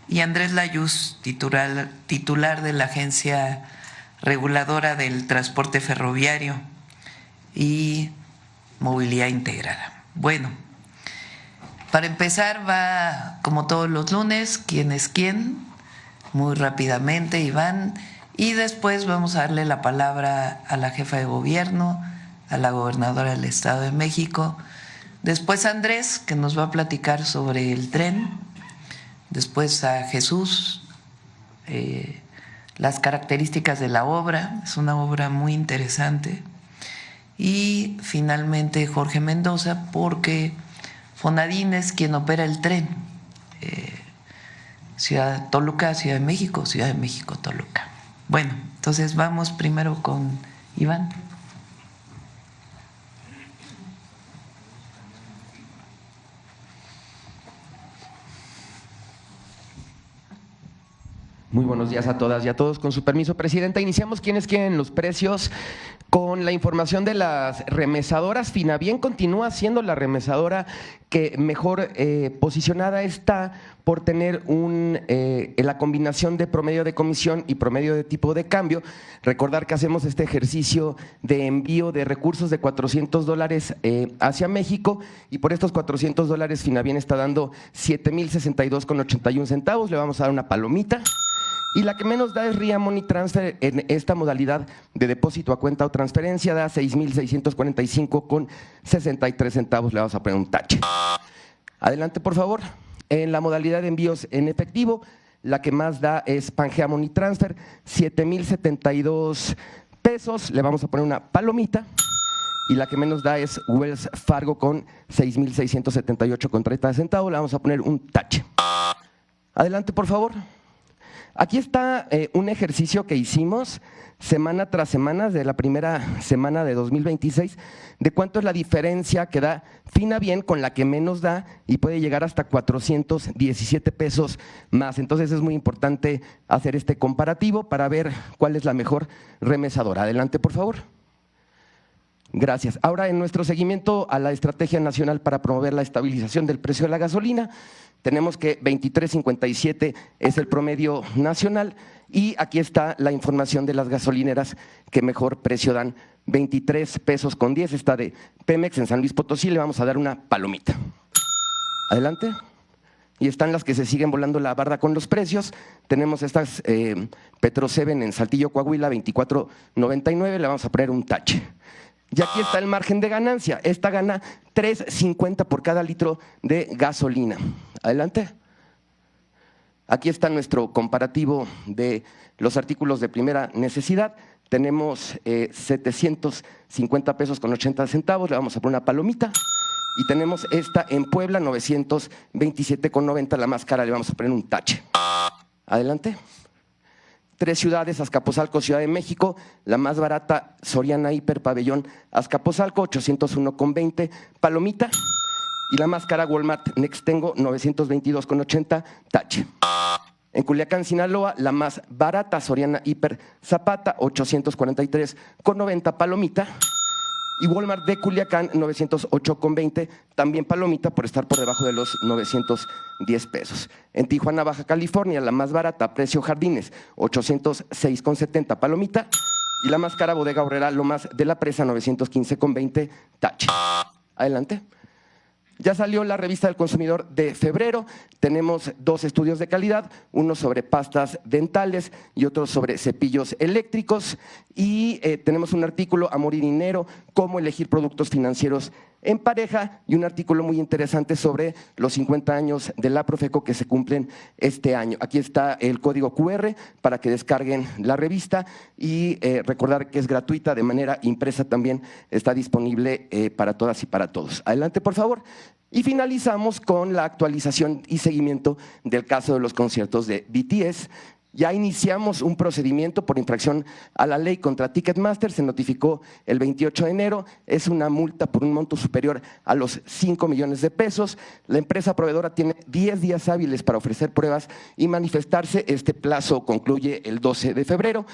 y Andrés Layuz, titular de la Agencia Reguladora del Transporte Ferroviario y Movilidad Integrada. Bueno, para empezar va, como todos los lunes, quién es quién, muy rápidamente Iván, y después vamos a darle la palabra a la jefa de gobierno, a la gobernadora del Estado de México, después a Andrés, que nos va a platicar sobre el tren, después a Jesús, las características de la obra, es una obra muy interesante, y finalmente Jorge Mendoza, porque Fonadín es quien opera el tren, Ciudad Toluca, Ciudad de México, Toluca. Bueno, entonces vamos primero con Iván. Muy buenos días a todas y a todos. Con su permiso, Presidenta, iniciamos quienes quieren los precios con la información de las remesadoras. Finavien continúa siendo la remesadora que mejor posicionada está por tener la combinación de promedio de comisión y promedio de tipo de cambio. Recordar que hacemos este ejercicio de envío de recursos de $400 hacia México, y por estos $400 Finavien está dando 7,062,81 centavos. Le vamos a dar una palomita. Y la que menos da es RIA Money Transfer en esta modalidad de depósito a cuenta o transferencia, da 6,645,63 centavos. Le vamos a poner un tache. Adelante, por favor. En la modalidad de envíos en efectivo, la que más da es Pangea Money Transfer, 7,072 pesos. Le vamos a poner una palomita. Y la que menos da es Wells Fargo con 6,678,30 centavos. Le vamos a poner un tache. Adelante, por favor. Aquí está un ejercicio que hicimos semana tras semana, de la primera semana de 2026, de cuánto es la diferencia que da Finavien con la que menos da, y puede llegar hasta 417 pesos más. Entonces es muy importante hacer este comparativo para ver cuál es la mejor remesadora. Adelante, por favor. Gracias. Ahora, en nuestro seguimiento a la Estrategia Nacional para promover la estabilización del precio de la gasolina, tenemos que 23.57 es el promedio nacional, y aquí está la información de las gasolineras que mejor precio dan. 23 pesos con 10 está de Pemex en San Luis Potosí. Le vamos a dar una palomita. Adelante. Y están las que se siguen volando la barda con los precios. Tenemos estas Petro 7 en Saltillo, Coahuila, 24.99. Le vamos a poner un tache. Y aquí está el margen de ganancia. Esta gana 3.50 por cada litro de gasolina. Adelante. Aquí está nuestro comparativo de los artículos de primera necesidad. Tenemos 750 pesos con 80 centavos. Le vamos a poner una palomita. Y tenemos esta en Puebla, 927,90, la más cara. Le vamos a poner un tache. Adelante. 3 ciudades, Azcapotzalco, Ciudad de México, la más barata, Soriana Hiper Pabellón Azcapotzalco, 801,20, palomita. Y la más cara, Walmart Nextengo, 922,80, tache. En Culiacán, Sinaloa, la más barata, Soriana Hiper Zapata, 843,90, palomita. Y Walmart de Culiacán, 908,20, también palomita por estar por debajo de los 910 pesos. En Tijuana, Baja California, la más barata, Precio Jardines, 806,70, palomita. Y la más cara, Bodega Aurrera Lomas de la Presa, 915,20, tache. Adelante. Ya salió la revista del consumidor de febrero. Tenemos 2 estudios de calidad, uno sobre pastas dentales y otro sobre cepillos eléctricos. Y tenemos un artículo, Amor y Dinero, cómo elegir productos financieros en pareja, y un artículo muy interesante sobre los 50 años de la Profeco que se cumplen este año. Aquí está el código QR para que descarguen la revista, y recordar que es gratuita, de manera impresa también está disponible para todas y para todos. Adelante, por favor. Y finalizamos con la actualización y seguimiento del caso de los conciertos de BTS. Ya iniciamos un procedimiento por infracción a la ley contra Ticketmaster, se notificó el 28 de enero, es una multa por un monto superior a los 5 millones de pesos. La empresa proveedora tiene 10 días hábiles para ofrecer pruebas y manifestarse. Este plazo concluye el 12 de febrero.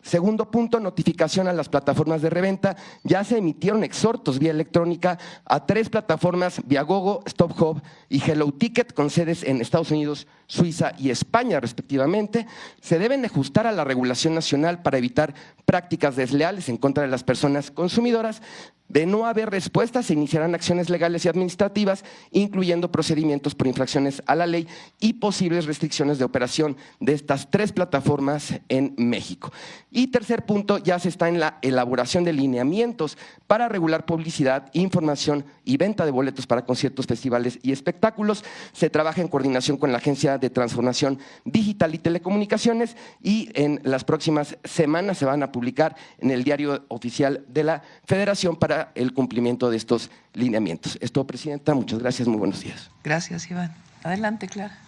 Segundo punto, notificación a las plataformas de reventa. Ya se emitieron exhortos vía electrónica a 3 plataformas, Viagogo, StubHub y Hello Ticket, con sedes en Estados Unidos Suiza y España, respectivamente, se deben ajustar a la regulación nacional para evitar prácticas desleales en contra de las personas consumidoras. De no haber respuesta, se iniciarán acciones legales y administrativas, incluyendo procedimientos por infracciones a la ley y posibles restricciones de operación de estas 3 plataformas en México. Y tercer punto, ya se está en la elaboración de lineamientos para regular publicidad, información y venta de boletos para conciertos, festivales y espectáculos. Se trabaja en coordinación con la Agencia de Transformación Digital y Telecomunicaciones y en las próximas semanas se van a publicar en el Diario Oficial de la Federación para el cumplimiento de estos lineamientos. Es todo, Presidenta. Muchas gracias. Muy buenos días. Gracias, Iván. Adelante, Clara.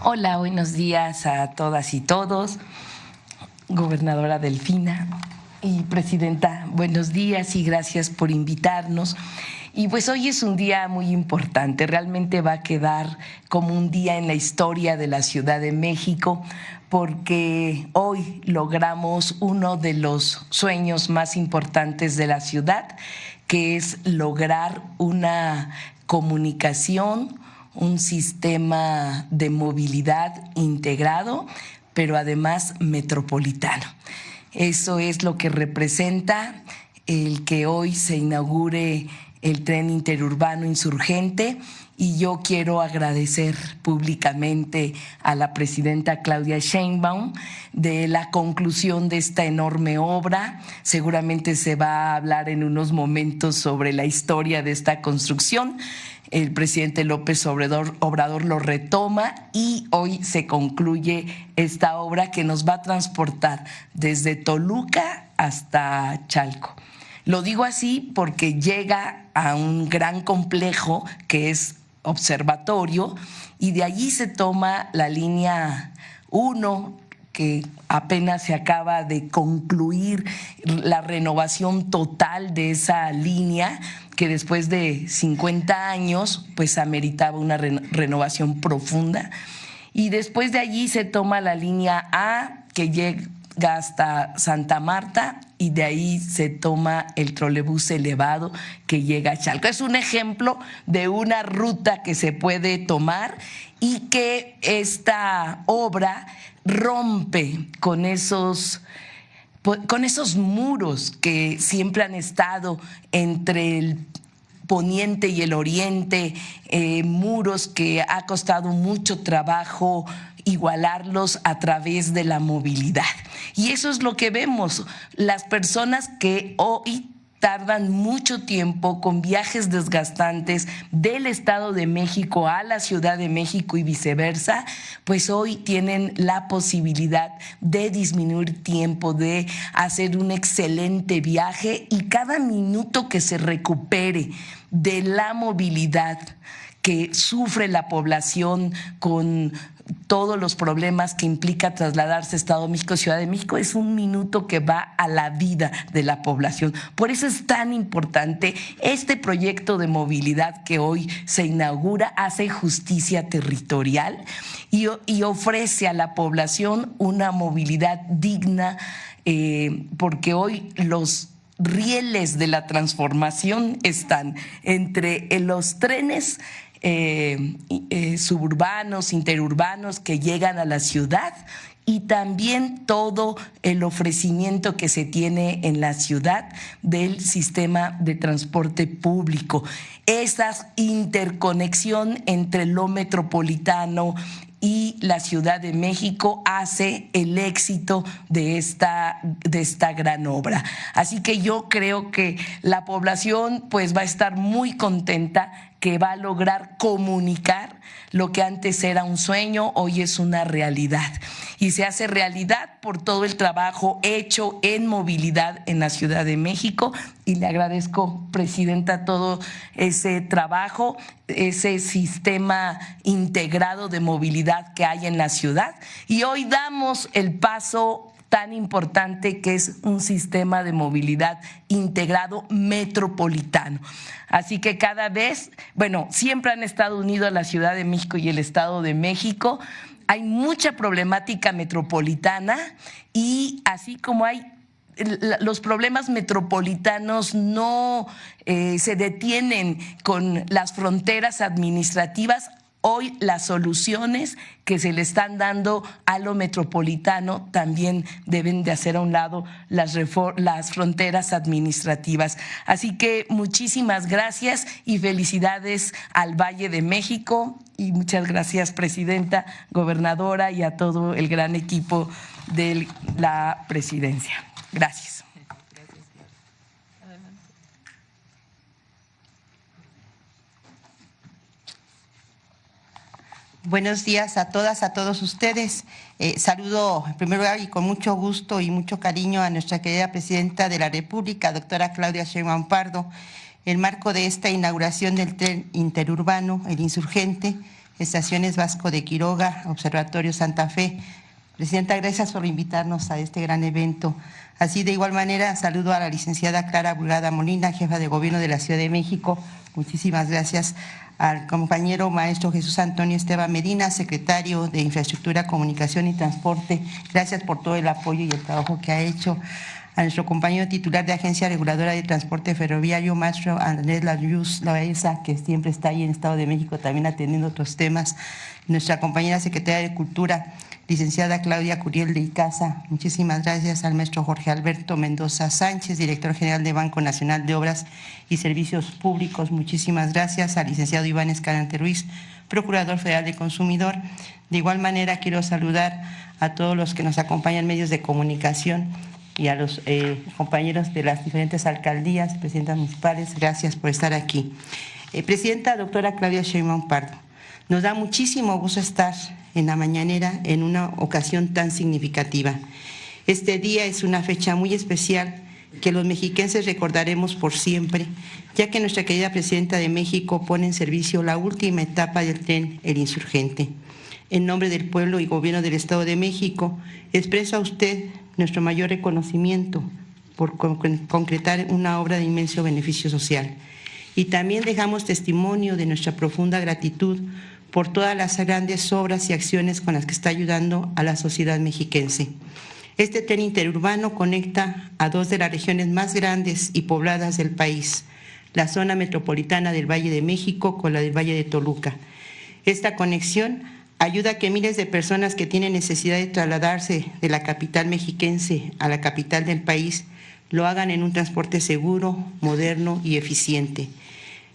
Hola, buenos días a todas y todos. Gobernadora Delfina y Presidenta, buenos días y gracias por invitarnos. Y pues hoy es un día muy importante, realmente va a quedar como un día en la historia de la Ciudad de México, porque hoy logramos uno de los sueños más importantes de la ciudad, que es lograr una comunicación, un sistema de movilidad integrado, pero además metropolitano. Eso es lo que representa el que hoy se inaugure el tren interurbano insurgente, y yo quiero agradecer públicamente a la presidenta Claudia Sheinbaum de la conclusión de esta enorme obra. Seguramente se va a hablar en unos momentos sobre la historia de esta construcción. El presidente López Obrador lo retoma y hoy se concluye esta obra que nos va a transportar desde Toluca hasta Chalco. Lo digo así porque llega a un gran complejo que es observatorio y de allí se toma la línea 1, que apenas se acaba de concluir la renovación total de esa línea, que después de 50 años pues ameritaba una renovación profunda. Y después de allí se toma la línea A, que llega hasta Santa Marta, y de ahí se toma el trolebús elevado que llega a Chalco. Es un ejemplo de una ruta que se puede tomar y que esta obra rompe con esos muros que siempre han estado entre el poniente y el oriente, muros que ha costado mucho trabajo igualarlos a través de la movilidad. Y eso es lo que vemos, las personas que hoy tardan mucho tiempo con viajes desgastantes del Estado de México a la Ciudad de México y viceversa, pues hoy tienen la posibilidad de disminuir tiempo, de hacer un excelente viaje, y cada minuto que se recupere de la movilidad que sufre la población con todos los problemas que implica trasladarse a Estado de México, Ciudad de México, es un minuto que va a la vida de la población. Por eso es tan importante este proyecto de movilidad que hoy se inaugura. Hace justicia territorial y ofrece a la población una movilidad digna, porque hoy los rieles de la transformación están entre los trenes suburbanos, interurbanos que llegan a la ciudad, y también todo el ofrecimiento que se tiene en la ciudad del sistema de transporte público. Esa interconexión entre lo metropolitano y la Ciudad de México hace el éxito de esta gran obra. Así que yo creo que la población pues va a estar muy contenta, que va a lograr comunicar lo que antes era un sueño, hoy es una realidad. Y se hace realidad por todo el trabajo hecho en movilidad en la Ciudad de México. Y le agradezco, Presidenta, todo ese trabajo, ese sistema integrado de movilidad que hay en la ciudad. Y hoy damos el paso tan importante que es un sistema de movilidad integrado metropolitano. Así que cada vez, siempre han estado unidos la Ciudad de México y el Estado de México. Hay mucha problemática metropolitana, y así como hay los problemas metropolitanos no se detienen con las fronteras administrativas. Hoy las soluciones que se le están dando a lo metropolitano también deben de hacer a un lado las fronteras administrativas. Así que muchísimas gracias y felicidades al Valle de México, y muchas gracias, presidenta, gobernadora, y a todo el gran equipo de la presidencia. Gracias. Buenos días a todas, a todos ustedes. Saludo en primer lugar y con mucho gusto y mucho cariño a nuestra querida Presidenta de la República, doctora Claudia Sheinbaum Pardo, en marco de esta inauguración del tren interurbano, el Insurgente, Estaciones Vasco de Quiroga, Observatorio Santa Fe. Presidenta, gracias por invitarnos a este gran evento. Así, de igual manera, saludo a la licenciada Clara Burgada Molina, jefa de Gobierno de la Ciudad de México. Muchísimas gracias. Al compañero maestro Jesús Antonio Esteban Medina, secretario de Infraestructura, Comunicación y Transporte. Gracias por todo el apoyo y el trabajo que ha hecho. A nuestro compañero titular de Agencia Reguladora de Transporte Ferroviario, maestro Andrés Layuz Loaiza, que siempre está ahí en Estado de México también atendiendo otros temas. Nuestra compañera secretaria de Cultura, licenciada Claudia Curiel de Icaza. Muchísimas gracias al maestro Jorge Alberto Mendoza Sánchez, director general de Banco Nacional de Obras y Servicios Públicos. Muchísimas gracias al licenciado Iván Escalante Ruiz, procurador federal del consumidor. De igual manera, quiero saludar a todos los que nos acompañan, medios de comunicación, y a los compañeros de las diferentes alcaldías, presidentas municipales. Gracias por estar aquí. Presidenta doctora Claudia Sheinbaum Pardo, nos da muchísimo gusto estar en la mañanera en una ocasión tan significativa. Este día es una fecha muy especial que los mexiquenses recordaremos por siempre, ya que nuestra querida Presidenta de México pone en servicio la última etapa del tren El Insurgente. En nombre del pueblo y gobierno del Estado de México, expreso a usted nuestro mayor reconocimiento por concretar una obra de inmenso beneficio social. Y también dejamos testimonio de nuestra profunda gratitud por todas las grandes obras y acciones con las que está ayudando a la sociedad mexiquense. Este tren interurbano conecta a dos de las regiones más grandes y pobladas del país, la zona metropolitana del Valle de México con la del Valle de Toluca. Esta conexión ayuda a que miles de personas que tienen necesidad de trasladarse de la capital mexiquense a la capital del país lo hagan en un transporte seguro, moderno y eficiente.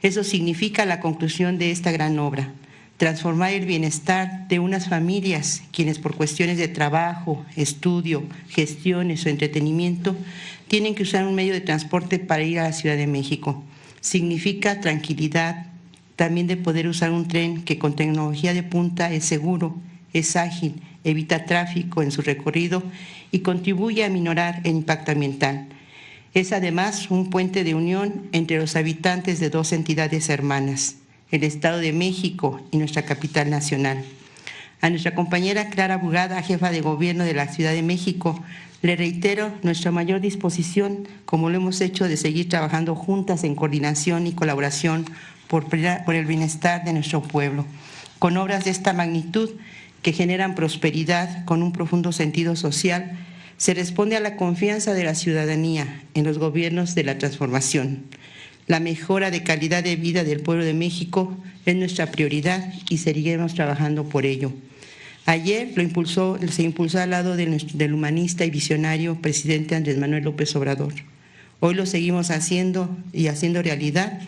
Eso significa la conclusión de esta gran obra, transformar el bienestar de unas familias quienes por cuestiones de trabajo, estudio, gestiones o entretenimiento tienen que usar un medio de transporte para ir a la Ciudad de México. Significa tranquilidad, también de poder usar un tren que con tecnología de punta es seguro, es ágil, evita tráfico en su recorrido y contribuye a minorar el impacto ambiental. Es además un puente de unión entre los habitantes de dos entidades hermanas, el Estado de México y nuestra capital nacional. A nuestra compañera Clara Burgada, jefa de Gobierno de la Ciudad de México, le reitero nuestra mayor disposición, como lo hemos hecho, de seguir trabajando juntas en coordinación y colaboración por el bienestar de nuestro pueblo, con obras de esta magnitud que generan prosperidad con un profundo sentido social. Se responde a la confianza de la ciudadanía en los gobiernos de la transformación. La mejora de calidad de vida del pueblo de México es nuestra prioridad y seguiremos trabajando por ello. Ayer se impulsó al lado del humanista y visionario presidente Andrés Manuel López Obrador. Hoy lo seguimos haciendo y haciendo realidad,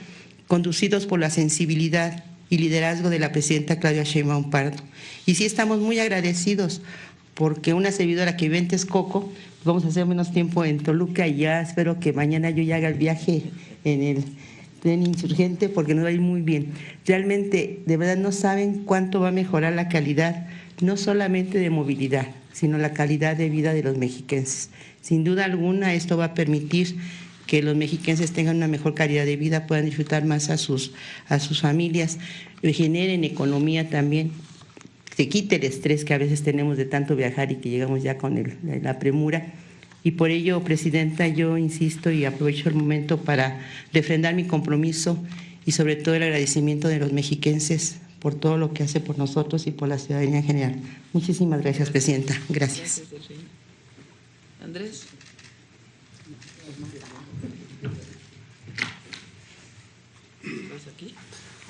conducidos por la sensibilidad y liderazgo de la presidenta Claudia Sheinbaum Pardo. Y sí estamos muy agradecidos porque una servidora que vive en Texcoco, vamos a hacer menos tiempo en Toluca y ya espero que mañana yo ya haga el viaje en el tren Insurgente porque nos va a ir muy bien. Realmente, de verdad no saben cuánto va a mejorar la calidad, no solamente de movilidad, sino la calidad de vida de los mexiquenses. Sin duda alguna esto va a permitir que los mexiquenses tengan una mejor calidad de vida, puedan disfrutar más a sus familias, generen economía también, se quite el estrés que a veces tenemos de tanto viajar y que llegamos ya con la premura. Y por ello, Presidenta, yo insisto y aprovecho el momento para refrendar mi compromiso y sobre todo el agradecimiento de los mexiquenses por todo lo que hace por nosotros y por la ciudadanía en general. Muchísimas gracias, Presidenta. Gracias. Andrés.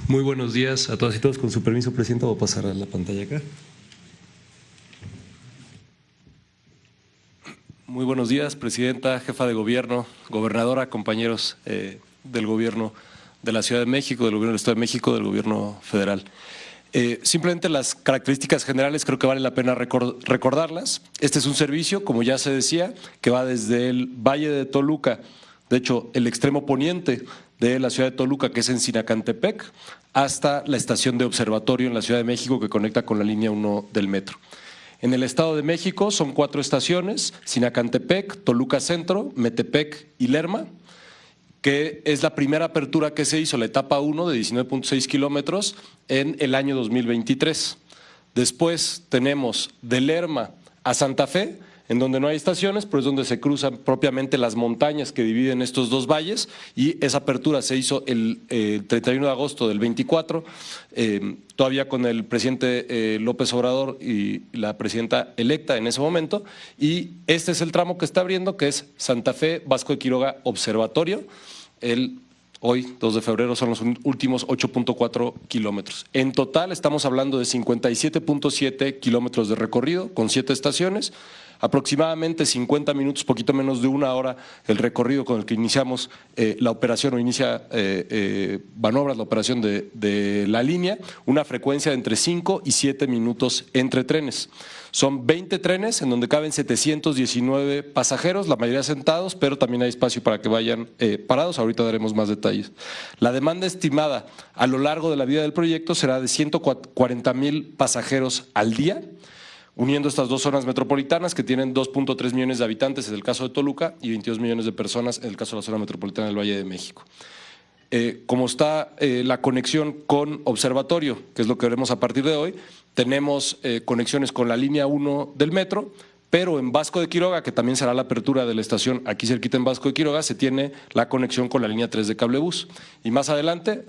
Muy buenos días a todas y todos. Con su permiso, Presidenta, voy a pasar a la pantalla acá. Muy buenos días, Presidenta, Jefa de Gobierno, Gobernadora, compañeros del Gobierno de la Ciudad de México, del Gobierno del Estado de México, del Gobierno Federal. Simplemente las características generales creo que vale la pena recordarlas. Este es un servicio, como ya se decía, que va desde el Valle de Toluca, de hecho el extremo poniente de la ciudad de Toluca, que es en Sinacantepec, hasta la estación de observatorio en la Ciudad de México que conecta con la línea 1 del metro. En el Estado de México son 4 estaciones: Sinacantepec, Toluca Centro, Metepec y Lerma, que es la primera apertura que se hizo, la etapa 1 de 19.6 kilómetros en el año 2023. Después tenemos de Lerma a Santa Fe, en donde no hay estaciones, pero es donde se cruzan propiamente las montañas que dividen estos dos valles, y esa apertura se hizo el 31 de agosto del 24, todavía con el presidente López Obrador y la presidenta electa en ese momento, y este es el tramo que está abriendo, que es Santa Fe, Vasco de Quiroga, Observatorio. Hoy, 2 de febrero, son los últimos 8.4 kilómetros. En total estamos hablando de 57.7 kilómetros de recorrido con 7 estaciones, aproximadamente 50 minutos, poquito menos de 1 hora el recorrido con el que iniciamos la operación, o inicia Banobras la operación de la línea, una frecuencia de entre 5 y 7 minutos entre trenes. Son 20 trenes en donde caben 719 pasajeros, la mayoría sentados, pero también hay espacio para que vayan parados. Ahorita daremos más detalles. La demanda estimada a lo largo de la vida del proyecto será de 140,000 pasajeros al día, uniendo estas dos zonas metropolitanas que tienen 2.3 millones de habitantes en el caso de Toluca y 22 millones de personas en el caso de la zona metropolitana del Valle de México. Como está la conexión con Observatorio, que es lo que veremos a partir de hoy, tenemos conexiones con la línea 1 del metro, pero en Vasco de Quiroga, que también será la apertura de la estación aquí cerquita en Vasco de Quiroga, se tiene la conexión con la línea 3 de Cablebús. Y más adelante,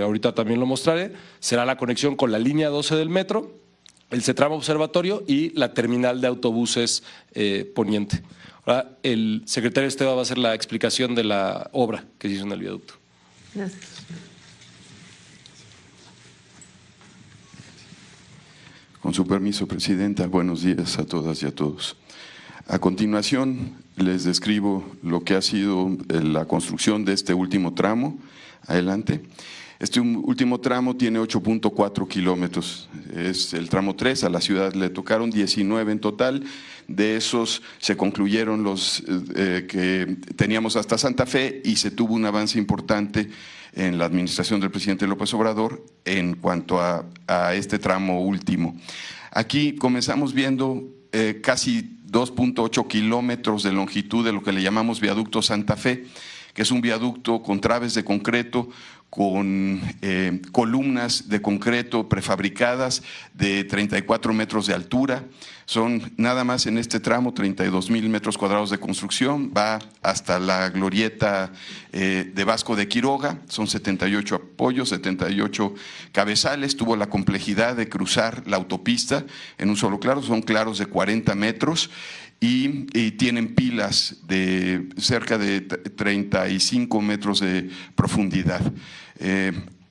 ahorita también lo mostraré, será la conexión con la línea 12 del metro, el CETRAM Observatorio y la terminal de autobuses poniente. Ahora, el secretario Esteban va a hacer la explicación de la obra que se hizo en el viaducto. Gracias. Con su permiso, Presidenta, buenos días a todas y a todos. A continuación, les describo lo que ha sido la construcción de este último tramo. Adelante. Este último tramo tiene 8.4 kilómetros, es el tramo 3, a la ciudad le tocaron 19 en total, de esos se concluyeron los que teníamos hasta Santa Fe y se tuvo un avance importante en la administración del presidente López Obrador en cuanto a este tramo último. Aquí comenzamos viendo casi 2.8 kilómetros de longitud de lo que le llamamos viaducto Santa Fe, que es un viaducto con traves de concreto, con columnas de concreto prefabricadas de 34 metros de altura. Son nada más en este tramo 32,000 metros cuadrados de construcción, va hasta la glorieta de Vasco de Quiroga, son 78 apoyos, 78 cabezales, tuvo la complejidad de cruzar la autopista en un solo claro, son claros de 40 metros. Y tienen pilas de cerca de 35 metros de profundidad.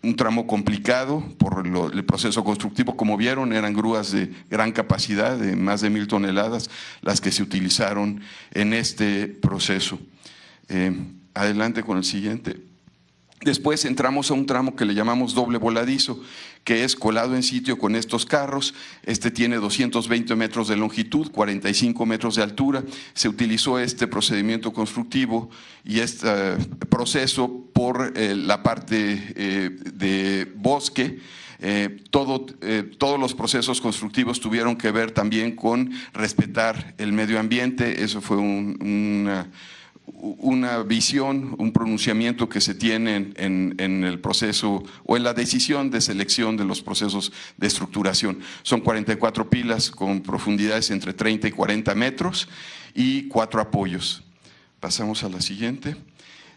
Un tramo complicado por el proceso constructivo, como vieron, eran grúas de gran capacidad, de más de 1,000 toneladas, las que se utilizaron en este proceso. Adelante con el siguiente. Después entramos a un tramo que le llamamos doble voladizo, que es colado en sitio con estos carros. Este tiene 220 metros de longitud, 45 metros de altura. Se utilizó este procedimiento constructivo y este proceso por la parte de bosque. Todos los procesos constructivos tuvieron que ver también con respetar el medio ambiente. Eso fue una visión, un pronunciamiento que se tiene en el proceso o en la decisión de selección de los procesos de estructuración. Son 44 pilas con profundidades entre 30 y 40 metros y 4 apoyos. Pasamos a la siguiente.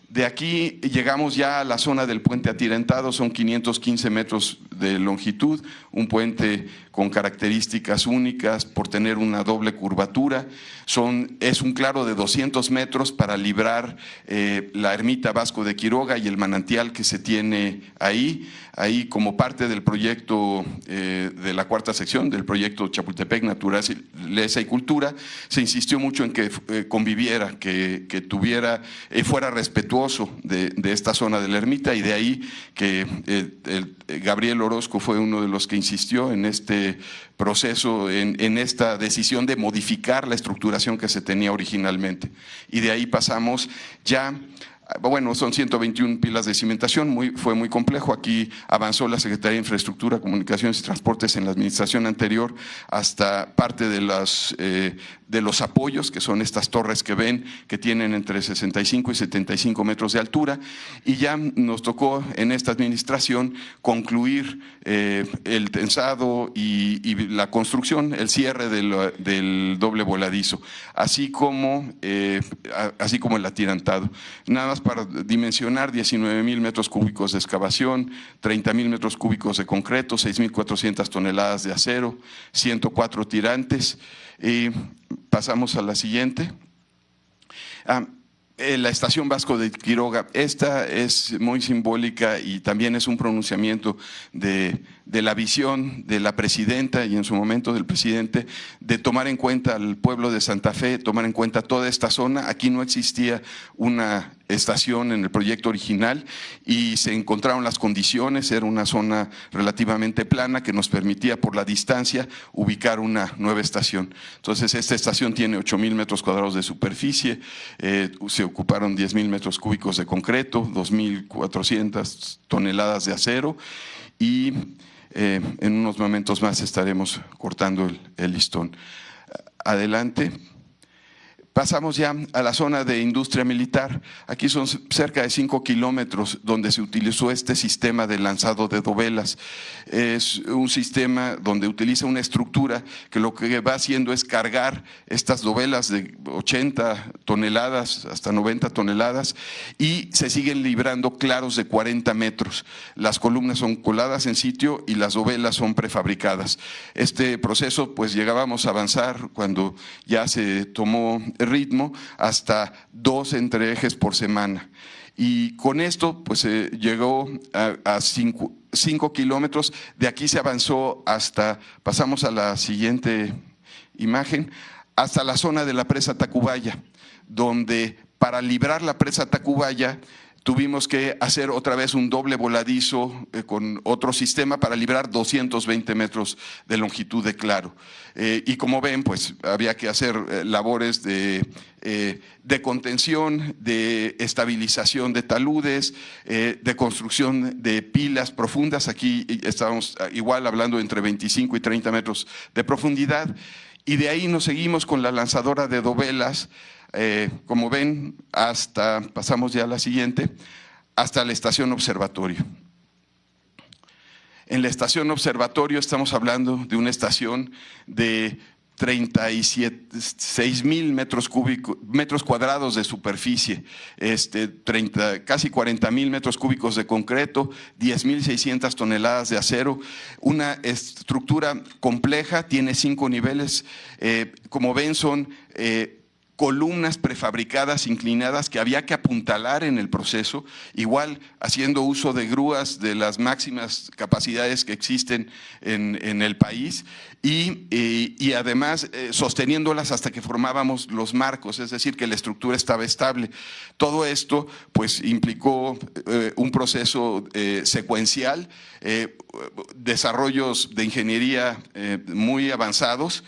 De aquí llegamos ya a la zona del puente atirantado, son 515 metros de longitud, un puente con características únicas por tener una doble curvatura. Es un claro de 200 metros para librar la ermita Vasco de Quiroga y el manantial que se tiene ahí. Ahí, como parte del proyecto de la cuarta sección, del proyecto Chapultepec, Naturaleza y Cultura, se insistió mucho en que conviviera, que fuera respetuoso de esta zona de la ermita, y de ahí que Gabriel Orozco fue uno de los que insistió en este proceso, en esta decisión de modificar la estructuración que se tenía originalmente. Y de ahí pasamos ya. Bueno, son 121 pilas de cimentación, fue muy complejo. Aquí avanzó la Secretaría de Infraestructura, Comunicaciones y Transportes en la administración anterior hasta parte de los apoyos, que son estas torres que ven, que tienen entre 65 y 75 metros de altura, y ya nos tocó en esta administración concluir el tensado y la construcción, el cierre del doble voladizo, así como el atirantado. Nada más para dimensionar: 19,000 metros cúbicos de excavación, 30,000 metros cúbicos de concreto, 6,400 toneladas de acero, 104 tirantes. Y pasamos a la siguiente. La estación Vasco de Quiroga, esta es muy simbólica y también es un pronunciamiento de la visión de la presidenta y en su momento del presidente de tomar en cuenta al pueblo de Santa Fe, tomar en cuenta toda esta zona. Aquí no existía una estación en el proyecto original y se encontraron las condiciones. Era una zona relativamente plana que nos permitía, por la distancia, ubicar una nueva estación. Entonces, esta estación tiene 8,000 metros cuadrados de superficie, se ocuparon 10,000 metros cúbicos de concreto, 2,400 toneladas de acero, y en unos momentos más estaremos cortando el listón. Adelante. Pasamos ya a la zona de industria militar. Aquí son cerca de 5 kilómetros donde se utilizó este sistema de lanzado de dovelas. Es un sistema donde utiliza una estructura que lo que va haciendo es cargar estas dovelas de 80 toneladas hasta 90 toneladas y se siguen librando claros de 40 metros. Las columnas son coladas en sitio y las dovelas son prefabricadas. Este proceso, pues llegábamos a avanzar cuando ya se tomó ritmo hasta 2 entreejes por semana, y con esto pues llegó a 5 kilómetros. De aquí se avanzó hasta, pasamos a la siguiente imagen, hasta la zona de la presa Tacubaya, donde para librar la presa Tacubaya tuvimos que hacer otra vez un doble voladizo con otro sistema para librar 220 metros de longitud de claro. Y como ven, pues había que hacer labores de contención, de estabilización de taludes, de construcción de pilas profundas. Aquí estábamos igual hablando entre 25 y 30 metros de profundidad. Y de ahí nos seguimos con la lanzadora de dovelas. Como ven, pasamos ya a la siguiente, hasta la estación observatorio. En la estación observatorio estamos hablando de una estación de 36,000 metros cuadrados de superficie, casi 40,000 metros cúbicos de concreto, 10,600 toneladas de acero, una estructura compleja, tiene 5 niveles. Como ven, son columnas prefabricadas inclinadas que había que apuntalar en el proceso, igual haciendo uso de grúas de las máximas capacidades que existen en el país, y además sosteniéndolas hasta que formábamos los marcos, es decir, que la estructura estaba estable. Todo esto pues implicó un proceso secuencial, desarrollos de ingeniería muy avanzados,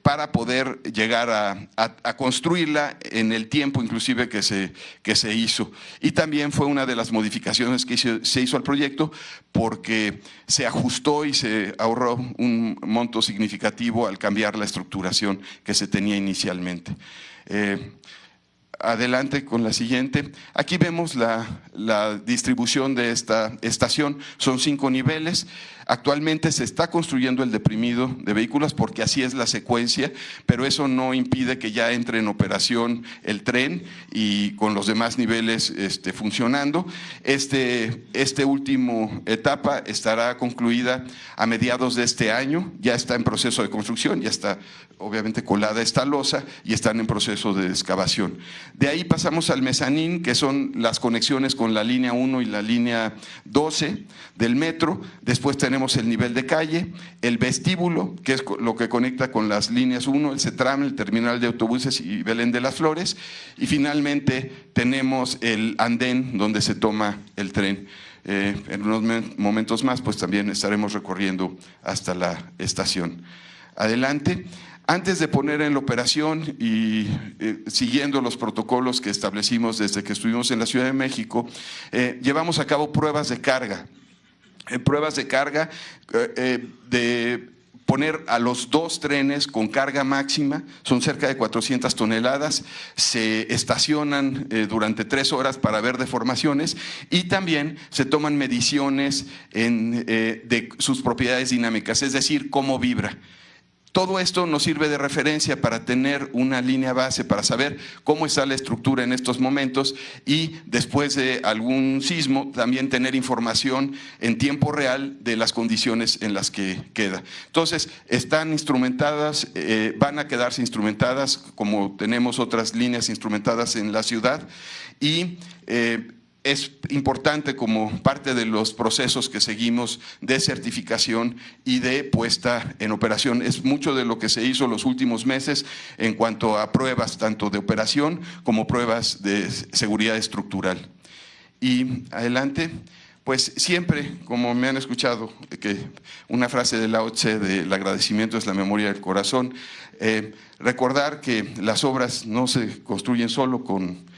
para poder llegar a construirla en el tiempo inclusive que se hizo. Y también fue una de las modificaciones que se hizo al proyecto, porque se ajustó y se ahorró un monto significativo al cambiar la estructuración que se tenía inicialmente. Adelante con la siguiente. Aquí vemos la distribución de esta estación. Son 5 niveles. Actualmente se está construyendo el deprimido de vehículos porque así es la secuencia, pero eso no impide que ya entre en operación el tren y con los demás niveles funcionando. Este último etapa estará concluida a mediados de este año. Ya está en proceso de construcción, ya está obviamente colada esta losa y están en proceso de excavación. De ahí pasamos al mezanín, que son las conexiones con la línea 1 y la línea 12 del metro. Después tenemos el nivel de calle, el vestíbulo, que es lo que conecta con las líneas 1, el CETRAM, el terminal de autobuses y Belén de las Flores. Y finalmente tenemos el andén donde se toma el tren. En unos momentos más, pues también estaremos recorriendo hasta la estación. Adelante. Antes de poner en la operación y siguiendo los protocolos que establecimos desde que estuvimos en la Ciudad de México, llevamos a cabo pruebas de carga. De poner a los 2 trenes con carga máxima, son cerca de 400 toneladas, se estacionan durante 3 horas para ver deformaciones y también se toman mediciones de sus propiedades dinámicas, es decir, cómo vibra. Todo esto nos sirve de referencia para tener una línea base, para saber cómo está la estructura en estos momentos y después de algún sismo también tener información en tiempo real de las condiciones en las que queda. Entonces, están instrumentadas, van a quedarse instrumentadas como tenemos otras líneas instrumentadas en la ciudad y es importante como parte de los procesos que seguimos de certificación y de puesta en operación. Es mucho de lo que se hizo los últimos meses en cuanto a pruebas tanto de operación como pruebas de seguridad estructural. Y adelante, pues siempre, como me han escuchado, que una frase de Lao Tse del agradecimiento es la memoria del corazón, recordar que las obras no se construyen solo con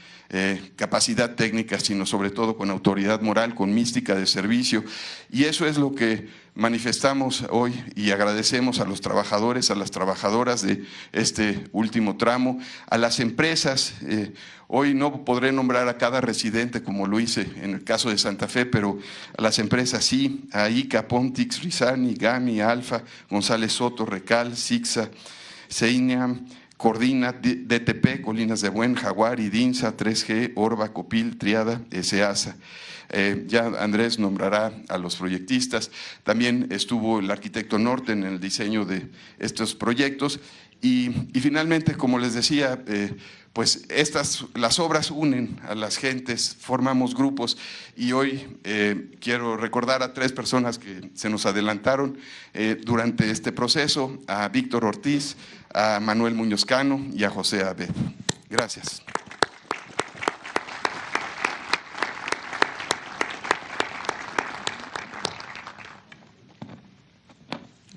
capacidad técnica, sino sobre todo con autoridad moral, con mística de servicio. Y eso es lo que manifestamos hoy y agradecemos a los trabajadores, a las trabajadoras de este último tramo, a las empresas. Hoy no podré nombrar a cada residente como lo hice en el caso de Santa Fe, pero a las empresas sí, a ICA, Pontix, Rizani, Gami, Alfa, González Soto, Recal, Sixa, Seineam, Coordina, DTP, Colinas de Buen, Jaguar, Idinsa, 3G, Orba, Copil, Triada, SEASA. Ya Andrés nombrará a los proyectistas. También estuvo el arquitecto Norten en el diseño de estos proyectos. Y finalmente, como les decía, pues las obras unen a las gentes, formamos grupos y hoy quiero recordar a 3 personas que se nos adelantaron durante este proceso, a Víctor Ortiz, a Manuel Muñoz Cano y a José Abed. Gracias.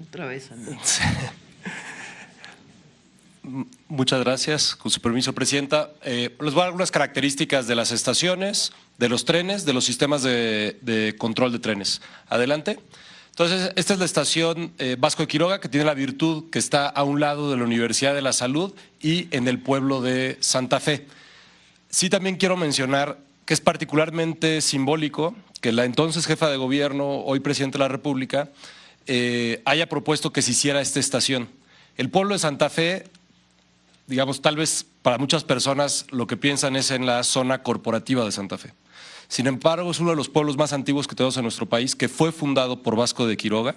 Otra vez, Andrés. Muchas gracias. Con su permiso, Presidenta. Les voy a dar algunas características de las estaciones, de los trenes, de los sistemas de control de trenes. Adelante. Entonces, esta es la estación Vasco de Quiroga, que tiene la virtud que está a un lado de la Universidad de la Salud y en el pueblo de Santa Fe. Sí, también quiero mencionar que es particularmente simbólico que la entonces jefa de gobierno, hoy presidente de la República, haya propuesto que se hiciera esta estación. El pueblo de Santa Fe, digamos, tal vez para muchas personas lo que piensan es en la zona corporativa de Santa Fe. Sin embargo, es uno de los pueblos más antiguos que tenemos en nuestro país, que fue fundado por Vasco de Quiroga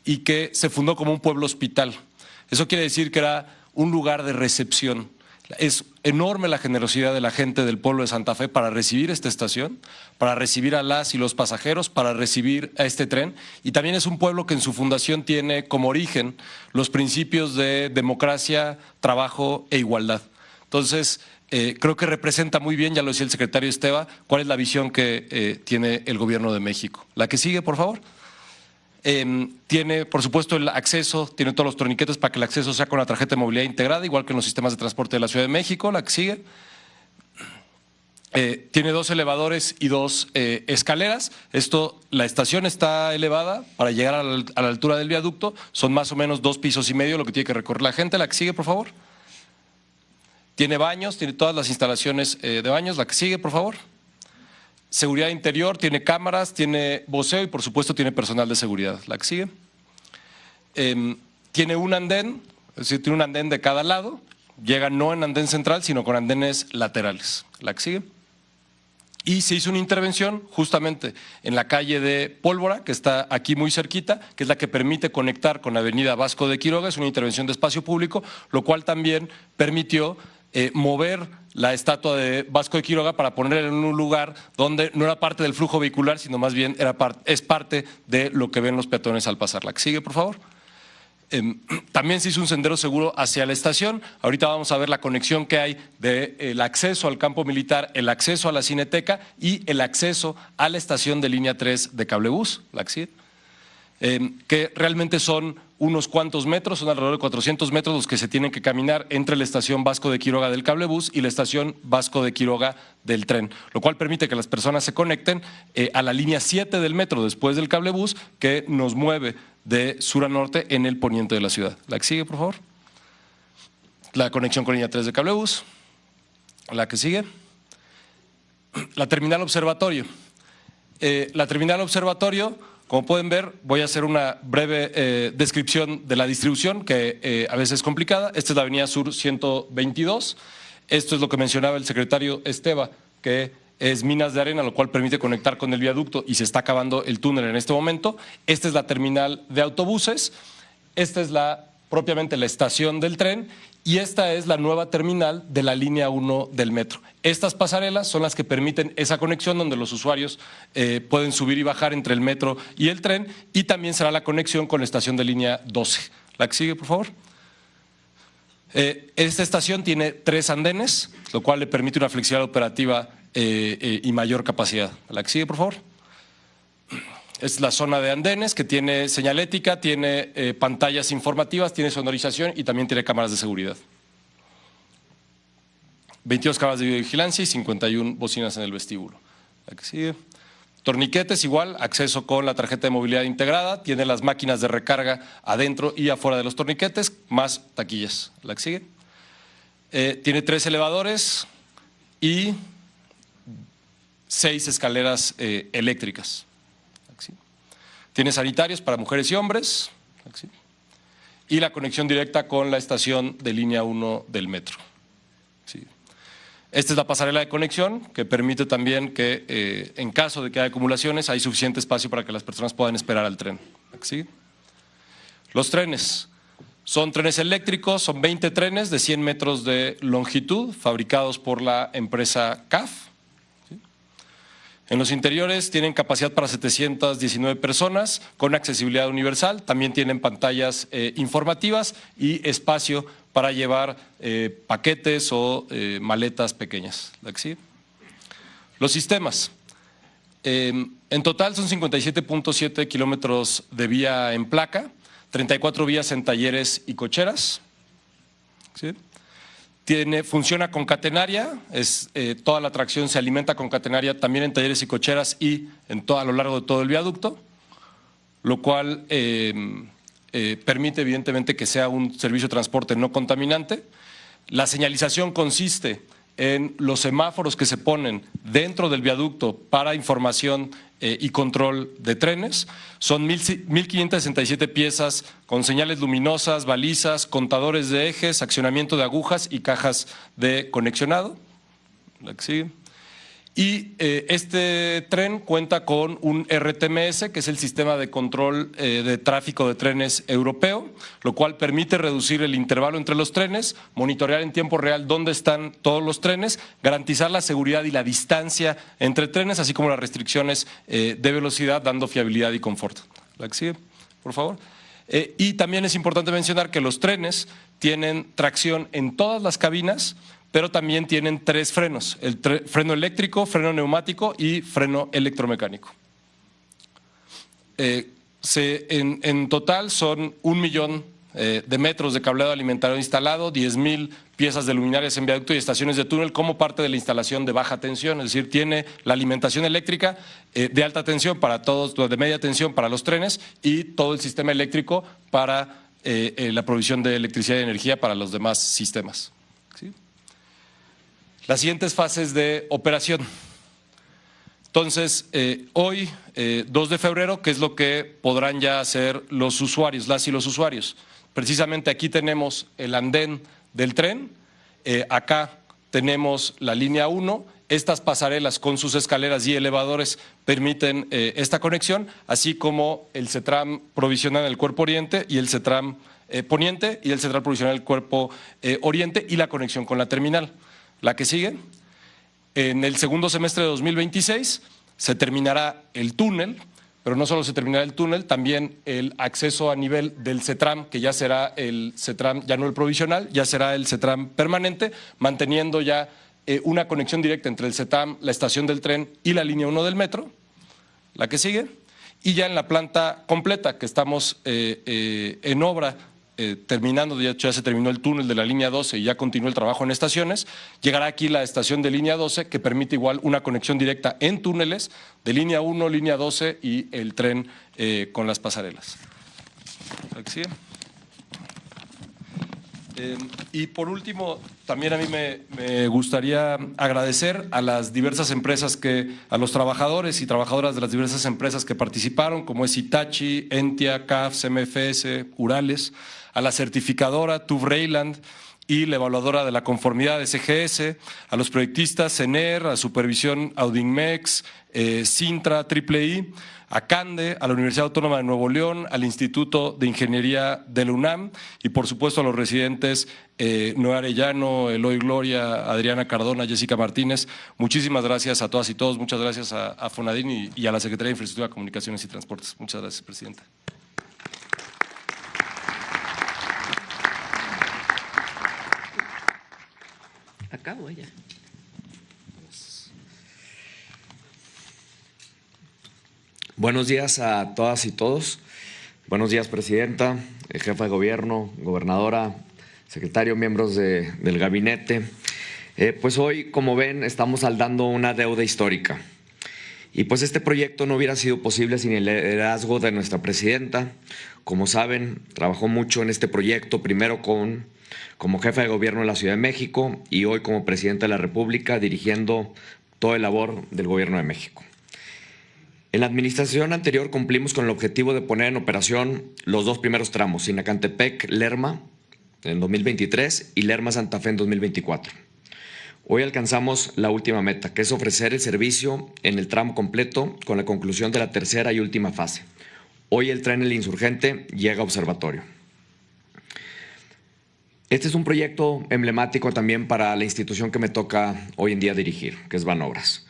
y que se fundó como un pueblo hospital. Eso quiere decir que era un lugar de recepción. Es enorme la generosidad de la gente del pueblo de Santa Fe para recibir esta estación, para recibir a las y los pasajeros, para recibir a este tren. Y también es un pueblo que en su fundación tiene como origen los principios de democracia, trabajo e igualdad. Entonces, creo que representa muy bien, ya lo decía el secretario Esteva, cuál es la visión que tiene el gobierno de México. La que sigue, por favor. Tiene, por supuesto, el acceso, tiene todos los torniquetes para que el acceso sea con la tarjeta de movilidad integrada, igual que en los sistemas de transporte de la Ciudad de México. La que sigue. Tiene 2 elevadores y 2 escaleras. La estación está elevada para llegar a la altura del viaducto. Son más o menos 2,5 pisos, lo que tiene que recorrer la gente. La que sigue, por favor. Tiene baños, tiene todas las instalaciones de baños. La que sigue, por favor. Seguridad interior, tiene cámaras, tiene voceo y por supuesto tiene personal de seguridad. La que sigue. Tiene un andén, es decir, tiene un andén de cada lado. Llega no en andén central, sino con andenes laterales. La que sigue. Y se hizo una intervención justamente en la calle de Pólvora, que está aquí muy cerquita, que es la que permite conectar con la avenida Vasco de Quiroga. Es una intervención de espacio público, lo cual también permitió mover la estatua de Vasco de Quiroga para ponerla en un lugar donde no era parte del flujo vehicular, sino más bien es parte de lo que ven los peatones al pasar. La que sigue, por favor. También se hizo un sendero seguro hacia la estación. Ahorita vamos a ver la conexión que hay del acceso al campo militar, el acceso a la Cineteca y el acceso a la estación de línea 3 de cablebús, la que sigue. Que realmente son unos cuantos metros, son alrededor de 400 metros los que se tienen que caminar entre la estación Vasco de Quiroga del cablebús y la estación Vasco de Quiroga del tren, lo cual permite que las personas se conecten a la línea 7 del metro después del cablebús, que nos mueve de sur a norte en el poniente de la ciudad. La que sigue, por favor. La conexión con línea 3 de cablebús. La que sigue. La terminal observatorio. La terminal observatorio, como pueden ver, voy a hacer una breve descripción de la distribución, que a veces es complicada. Esta es la avenida Sur 122. Esto es lo que mencionaba el secretario Esteva, que es minas de arena, lo cual permite conectar con el viaducto y se está acabando el túnel en este momento. Esta es la terminal de autobuses, esta es propiamente la estación del tren y esta es la nueva terminal de la línea 1 del metro. Estas pasarelas son las que permiten esa conexión donde los usuarios pueden subir y bajar entre el metro y el tren, y también será la conexión con la estación de línea 12. La que sigue, por favor. Esta estación tiene 3 andenes, lo cual le permite una flexibilidad operativa y mayor capacidad. La que sigue, por favor. Es la zona de andenes que tiene señalética, tiene pantallas informativas, tiene sonorización y también tiene cámaras de seguridad. 22 cámaras de videovigilancia y 51 bocinas en el vestíbulo. La que sigue. Torniquetes igual, acceso con la tarjeta de movilidad integrada, tiene las máquinas de recarga adentro y afuera de los torniquetes, más taquillas. La que sigue. Tiene 3 elevadores y 6 escaleras eléctricas. Tiene sanitarios para mujeres y hombres y la conexión directa con la estación de línea 1 del metro. Esta es la pasarela de conexión que permite también que en caso de que haya acumulaciones hay suficiente espacio para que las personas puedan esperar al tren. Los trenes. Son trenes eléctricos, son 20 trenes de 100 metros de longitud fabricados por la empresa CAF. En los interiores tienen capacidad para 719 personas con accesibilidad universal, también tienen pantallas informativas y espacio para llevar paquetes o maletas pequeñas. Los sistemas. En total son 57.7 kilómetros de vía en placa, 34 vías en talleres y cocheras. ¿Sí? Funciona con catenaria, toda la tracción se alimenta con catenaria también en talleres y cocheras y a lo largo de todo el viaducto, lo cual permite evidentemente que sea un servicio de transporte no contaminante. La señalización consiste en los semáforos que se ponen dentro del viaducto para información y control de trenes. Son 1.567 piezas con señales luminosas, balizas, contadores de ejes, accionamiento de agujas y cajas de conexionado. La que sigue. Y este tren cuenta con un RTMS, que es el sistema de control de tráfico de trenes europeo, lo cual permite reducir el intervalo entre los trenes, monitorear en tiempo real dónde están todos los trenes, garantizar la seguridad y la distancia entre trenes, así como las restricciones de velocidad, dando fiabilidad y confort. La que sigue, por favor. Y también es importante mencionar que los trenes tienen tracción en todas las cabinas, pero también tienen 3 frenos, el freno eléctrico, freno neumático y freno electromecánico. En total son 1 millón de metros de cableado alimentario instalado, 10.000 piezas de luminarias en viaducto y estaciones de túnel como parte de la instalación de baja tensión, es decir, tiene la alimentación eléctrica de alta tensión para todos, de media tensión para los trenes y todo el sistema eléctrico para la provisión de electricidad y energía para los demás sistemas. ¿Sí? las siguientes fases de operación. Entonces, hoy, 2 de febrero, que es lo que podrán ya hacer los usuarios, las y los usuarios. Precisamente aquí tenemos el andén del tren, acá tenemos la línea 1, estas pasarelas con sus escaleras y elevadores permiten esta conexión, así como el CETRAM provisional en el cuerpo oriente y el CETRAM poniente y el CETRAM provisional en el cuerpo oriente y la conexión con la terminal. La que sigue. En el segundo semestre de 2026 se terminará el túnel, pero no solo se terminará el túnel, también el acceso a nivel del CETRAM, que ya será el CETRAM, ya no el provisional, ya será el CETRAM permanente, manteniendo ya una conexión directa entre el CETRAM, la estación del tren y la línea 1 del metro, la que sigue, y ya en la planta completa, que estamos en obra, terminando, de hecho ya se terminó el túnel de la línea 12 y ya continuó el trabajo en estaciones, llegará aquí la estación de línea 12 que permite igual una conexión directa en túneles de línea 1, línea 12 y el tren con las pasarelas. ¿Sí? Y por último, también a mí me gustaría agradecer a las diversas empresas a los trabajadores y trabajadoras de las diversas empresas que participaron, como es Hitachi, Entia, CAF, MFS, Urales, a la certificadora TÜV Rheinland y la evaluadora de la conformidad SGS, a los proyectistas CENER, a Supervisión Audinmex, Sintra, III, a CANDE, a la Universidad Autónoma de Nuevo León, al Instituto de Ingeniería de la UNAM y por supuesto a los residentes Noé Arellano, Eloy Gloria, Adriana Cardona, Jessica Martínez. Muchísimas gracias a todas y todos, muchas gracias a Fonadín y a la Secretaría de Infraestructura, Comunicaciones y Transportes. Muchas gracias, Presidenta. Acabo ya. Buenos días a todas y todos. Buenos días, Presidenta, Jefa de Gobierno, Gobernadora, Secretario, miembros del gabinete. Pues hoy, como ven, estamos saldando una deuda histórica. Y pues este proyecto no hubiera sido posible sin el liderazgo de nuestra Presidenta. Como saben, trabajó mucho en este proyecto, primero como jefa de gobierno de la Ciudad de México y hoy como Presidenta de la República, dirigiendo toda la labor del Gobierno de México. En la administración anterior cumplimos con el objetivo de poner en operación los 2 primeros tramos, Sinacantepec-Lerma en 2023 y Lerma-Santa Fe en 2024. Hoy alcanzamos la última meta, que es ofrecer el servicio en el tramo completo con la conclusión de la tercera y última fase. Hoy el tren El Insurgente llega a Observatorio. Este es un proyecto emblemático también para la institución que me toca hoy en día dirigir, que es Banobras.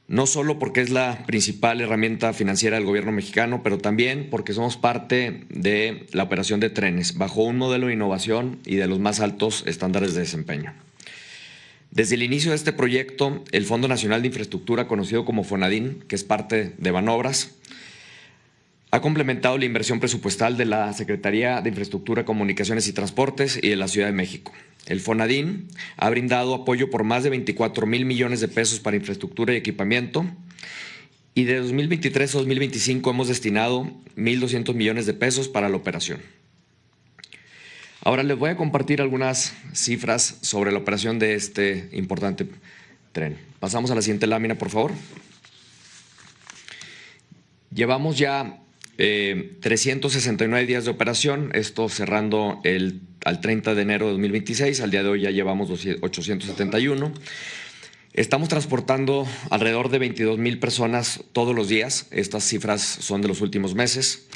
No solo porque es la principal herramienta financiera del gobierno mexicano, pero también porque somos parte de la operación de trenes, bajo un modelo de innovación y de los más altos estándares de desempeño. Desde el inicio de este proyecto, el Fondo Nacional de Infraestructura, conocido como Fonadín, que es parte de Banobras, ha complementado la inversión presupuestal de la Secretaría de Infraestructura, Comunicaciones y Transportes y de la Ciudad de México. El Fonadín ha brindado apoyo por más de 24,000 millones de pesos para infraestructura y equipamiento y de 2023 a 2025 hemos destinado 1,200 millones de pesos para la operación. Ahora les voy a compartir algunas cifras sobre la operación de este importante tren. Pasamos a la siguiente lámina, por favor. Llevamos ya 369 días de operación, esto cerrando al 30 de enero de 2026, al día de hoy ya llevamos 871. Estamos transportando alrededor de 22,000 personas todos los días, estas cifras son de los últimos meses.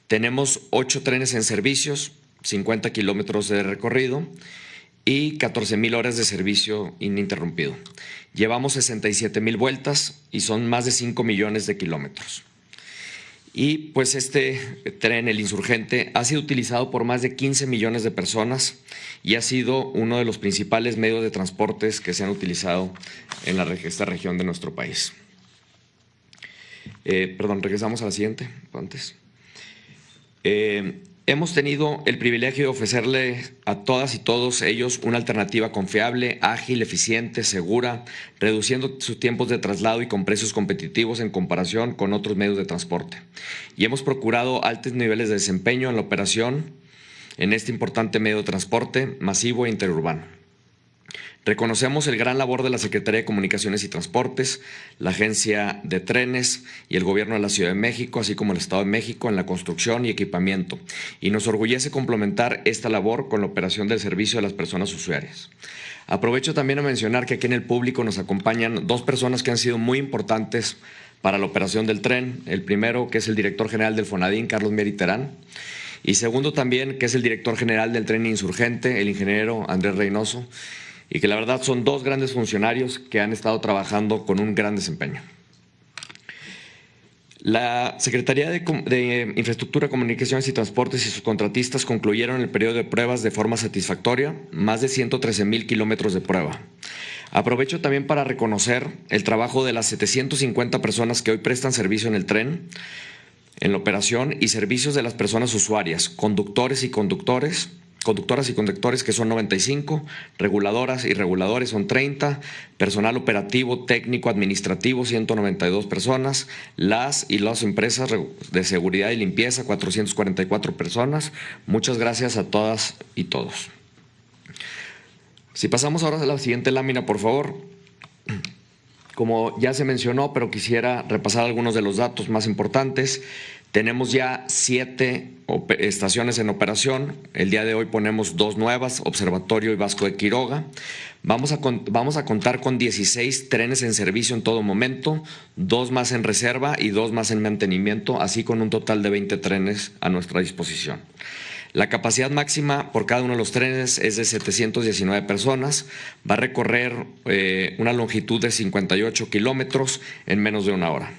Tenemos 8 trenes en servicios, 50 kilómetros de recorrido y 14,000 horas de servicio ininterrumpido. Llevamos 67,000 vueltas y son más de 5 millones de kilómetros. Y pues este tren, el Insurgente, ha sido utilizado por más de 15 millones de personas y ha sido uno de los principales medios de transportes que se han utilizado en esta región de nuestro país. Regresamos a la siguiente, antes. Hemos tenido el privilegio de ofrecerle a todas y todos ellos una alternativa confiable, ágil, eficiente, segura, reduciendo sus tiempos de traslado y con precios competitivos en comparación con otros medios de transporte. Y hemos procurado altos niveles de desempeño en la operación en este importante medio de transporte masivo e interurbano. Reconocemos el gran labor de la Secretaría de Comunicaciones y Transportes, la Agencia de Trenes y el Gobierno de la Ciudad de México, así como el Estado de México en la construcción y equipamiento, y nos orgullece complementar esta labor con la operación del servicio de las personas usuarias. Aprovecho también a mencionar que aquí en el público nos acompañan dos personas que han sido muy importantes para la operación del tren. El primero, que es el director general del Fonadín, Carlos Mieri Terán, y segundo también, que es el director general del Tren Insurgente, el ingeniero Andrés Reynoso, y que la verdad son dos grandes funcionarios que han estado trabajando con un gran desempeño. La Secretaría de Infraestructura, Comunicaciones y Transportes y sus contratistas concluyeron el periodo de pruebas de forma satisfactoria, más de 113,000 kilómetros de prueba. Aprovecho también para reconocer el trabajo de las 750 personas que hoy prestan servicio en el tren, en la operación, y servicios de las personas usuarias, conductoras y conductores, que son 95, reguladoras y reguladores son 30, personal operativo, técnico, administrativo, 192 personas, las y las empresas de seguridad y limpieza, 444 personas. Muchas gracias a todas y todos. Si pasamos ahora a la siguiente lámina, por favor. Como ya se mencionó, pero quisiera repasar algunos de los datos más importantes. Tenemos ya 7 estaciones en operación. El día de hoy ponemos 2 nuevas, Observatorio y Vasco de Quiroga. Vamos a contar con 16 trenes en servicio en todo momento, 2 más en reserva y 2 más en mantenimiento, así con un total de 20 trenes a nuestra disposición. La capacidad máxima por cada uno de los trenes es de 719 personas. Va a recorrer una longitud de 58 kilómetros en menos de 1 hora.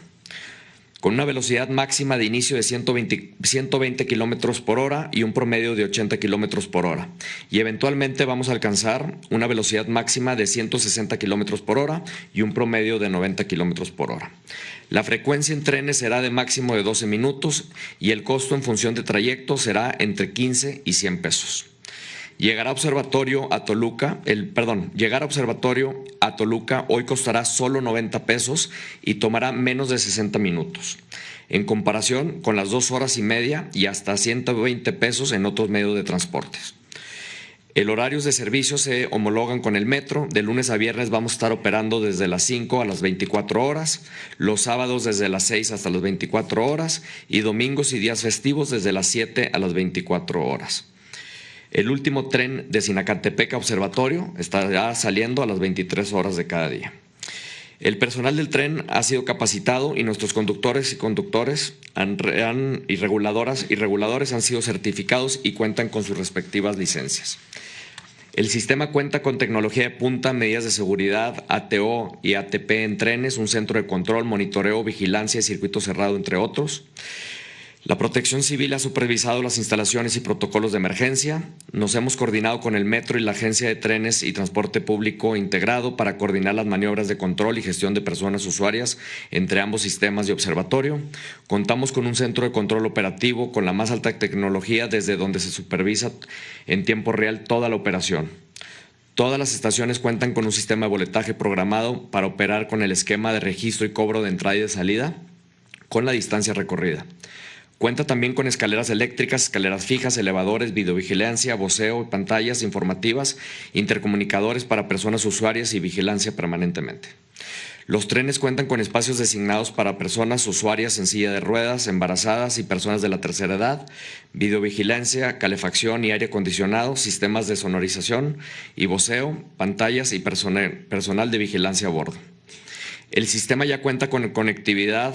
Con una velocidad máxima de inicio de 120 kilómetros por hora y un promedio de 80 kilómetros por hora. Y eventualmente vamos a alcanzar una velocidad máxima de 160 kilómetros por hora y un promedio de 90 kilómetros por hora. La frecuencia en trenes será de máximo de 12 minutos y el costo en función de trayecto será entre 15 y 100 pesos. Llegar a Observatorio a Toluca hoy costará solo 90 pesos y tomará menos de 60 minutos, en comparación con las 2 horas y media y hasta 120 pesos en otros medios de transportes. El horarios de servicio se homologan con el metro. De lunes a viernes vamos a estar operando desde las 5 a las 24 horas, los sábados desde las 6 hasta las 24 horas y domingos y días festivos desde las 7 a las 24 horas. El último tren de Sinacantepec a Observatorio estará saliendo a las 23 horas de cada día. El personal del tren ha sido capacitado y nuestros conductores y conductores y reguladores han sido certificados y cuentan con sus respectivas licencias. El sistema cuenta con tecnología de punta, medidas de seguridad, ATO y ATP en trenes, un centro de control, monitoreo, vigilancia y circuito cerrado, entre otros. La Protección Civil ha supervisado las instalaciones y protocolos de emergencia. Nos hemos coordinado con el Metro y la Agencia de Trenes y Transporte Público Integrado para coordinar las maniobras de control y gestión de personas usuarias entre ambos sistemas de observatorio. Contamos con un centro de control operativo con la más alta tecnología, desde donde se supervisa en tiempo real toda la operación. Todas las estaciones cuentan con un sistema de boletaje programado para operar con el esquema de registro y cobro de entrada y de salida con la distancia recorrida. Cuenta también con escaleras eléctricas, escaleras fijas, elevadores, videovigilancia, voceo, pantallas informativas, intercomunicadores para personas usuarias y vigilancia permanentemente. Los trenes cuentan con espacios designados para personas usuarias en silla de ruedas, embarazadas y personas de la tercera edad, videovigilancia, calefacción y aire acondicionado, sistemas de sonorización y voceo, pantallas y personal de vigilancia a bordo. El sistema ya cuenta con conectividad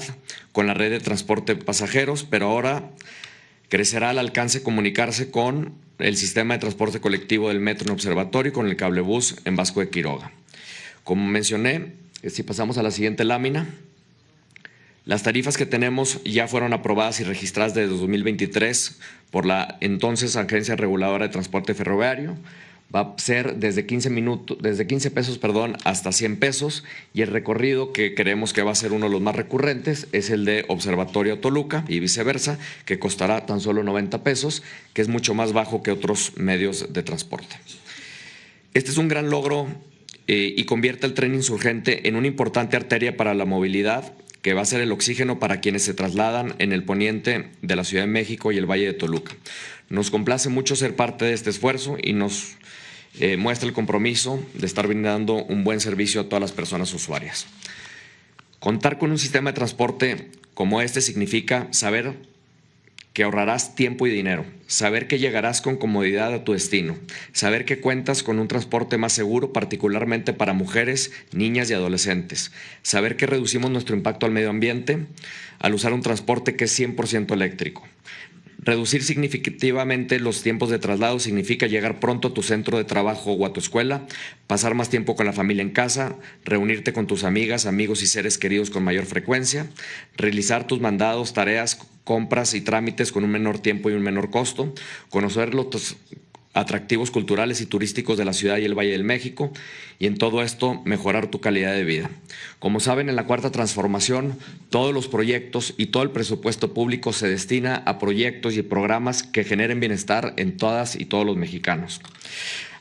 con la red de transporte de pasajeros, pero ahora crecerá el alcance comunicarse con el sistema de transporte colectivo del Metro en Observatorio y con el cablebús en Vasco de Quiroga. Como mencioné, si pasamos a la siguiente lámina, las tarifas que tenemos ya fueron aprobadas y registradas desde 2023 por la entonces Agencia Reguladora de Transporte Ferroviario. Va a ser desde 15 pesos hasta 100 pesos, y el recorrido que creemos que va a ser uno de los más recurrentes es el de Observatorio a Toluca y viceversa, que costará tan solo 90 pesos, que es mucho más bajo que otros medios de transporte. Este es un gran logro y convierte el tren insurgente en una importante arteria para la movilidad, que va a ser el oxígeno para quienes se trasladan en el poniente de la Ciudad de México y el Valle de Toluca. Nos complace mucho ser parte de este esfuerzo y muestra el compromiso de estar brindando un buen servicio a todas las personas usuarias. Contar con un sistema de transporte como este significa saber que ahorrarás tiempo y dinero, saber que llegarás con comodidad a tu destino, saber que cuentas con un transporte más seguro, particularmente para mujeres, niñas y adolescentes, saber que reducimos nuestro impacto al medio ambiente al usar un transporte que es 100% eléctrico. Reducir significativamente los tiempos de traslado significa llegar pronto a tu centro de trabajo o a tu escuela, pasar más tiempo con la familia en casa, reunirte con tus amigas, amigos y seres queridos con mayor frecuencia, realizar tus mandados, tareas, compras y trámites con un menor tiempo y un menor costo, conocer los atractivos culturales y turísticos de la ciudad y el Valle del México, y en todo esto mejorar tu calidad de vida. Como saben, en la Cuarta Transformación, todos los proyectos y todo el presupuesto público se destina a proyectos y programas que generen bienestar en todas y todos los mexicanos.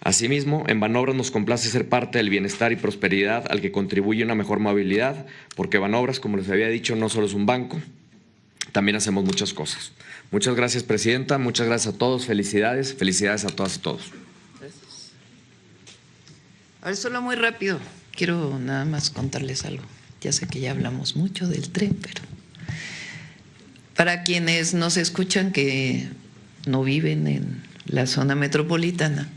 Asimismo, en Banobras nos complace ser parte del bienestar y prosperidad al que contribuye una mejor movilidad, porque Banobras, como les había dicho, no solo es un banco, también hacemos muchas cosas. Muchas gracias, Presidenta. Muchas gracias a todos. Felicidades. Felicidades a todas y todos. Gracias. Ahora, solo muy rápido, quiero nada más contarles algo. Ya sé que ya hablamos mucho del tren, pero para quienes nos escuchan que no viven en la zona metropolitana,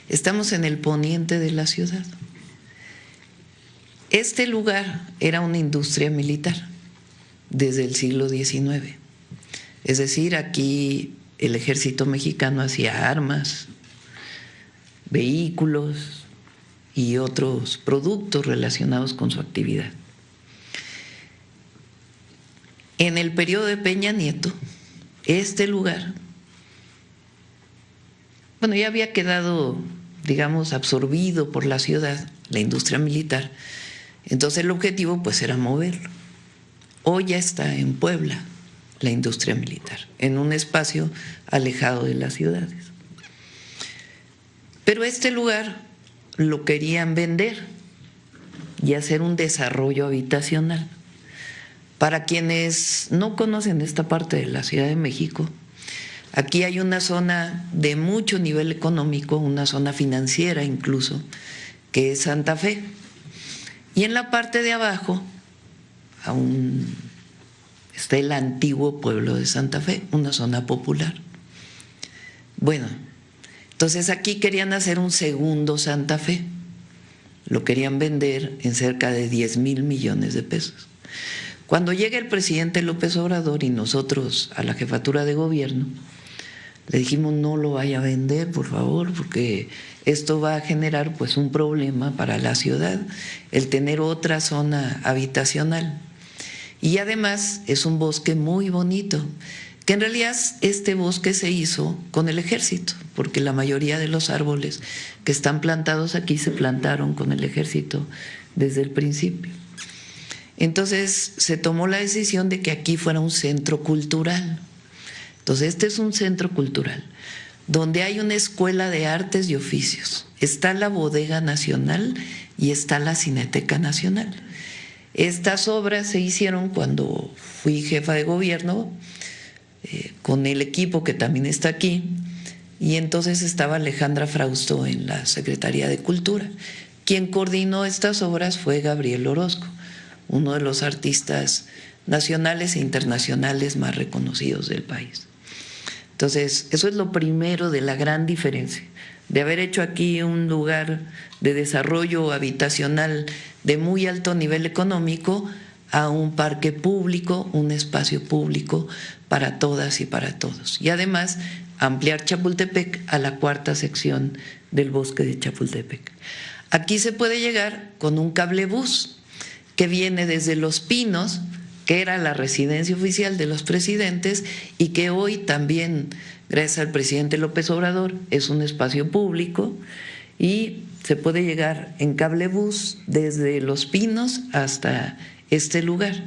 estamos en el poniente de la ciudad. Este lugar era una industria militar desde el siglo XIX. Es decir, aquí el ejército mexicano hacía armas, vehículos y otros productos relacionados con su actividad. En el periodo de Peña Nieto, este lugar, bueno, ya había quedado, digamos, absorbido por la ciudad, la industria militar. Entonces el objetivo pues era moverlo. Hoy ya está en Puebla la industria militar, en un espacio alejado de las ciudades. Pero este lugar lo querían vender y hacer un desarrollo habitacional. Para quienes no conocen esta parte de la Ciudad de México, aquí hay una zona de mucho nivel económico, una zona financiera incluso, que es Santa Fe. Y en la parte de abajo aún está el antiguo pueblo de Santa Fe, una zona popular. Bueno, entonces aquí querían hacer un segundo Santa Fe, lo querían vender en cerca de 10,000 millones de pesos. Cuando llega el presidente López Obrador y nosotros a la jefatura de gobierno, le dijimos no lo vaya a vender, por favor, porque esto va a generar pues un problema para la ciudad, el tener otra zona habitacional. Y además es un bosque muy bonito, que en realidad este bosque se hizo con el ejército, porque la mayoría de los árboles que están plantados aquí se plantaron con el ejército desde el principio. Entonces se tomó la decisión de que aquí fuera un centro cultural. Entonces este es un centro cultural donde hay una escuela de artes y oficios, está la Bodega Nacional y está la Cineteca Nacional. Estas obras se hicieron cuando fui jefa de gobierno con el equipo que también está aquí, y entonces estaba Alejandra Frausto en la Secretaría de Cultura. Quien coordinó estas obras fue Gabriel Orozco, uno de los artistas nacionales e internacionales más reconocidos del país. Entonces, eso es lo primero de la gran diferencia, de haber hecho aquí un lugar de desarrollo habitacional de muy alto nivel económico a un parque público, un espacio público para todas y para todos. Y además ampliar Chapultepec a la cuarta sección del bosque de Chapultepec. Aquí se puede llegar con un cablebús que viene desde Los Pinos, que era la residencia oficial de los presidentes y que hoy también, gracias al presidente López Obrador, es un espacio público, y se puede llegar en cablebús desde Los Pinos hasta este lugar.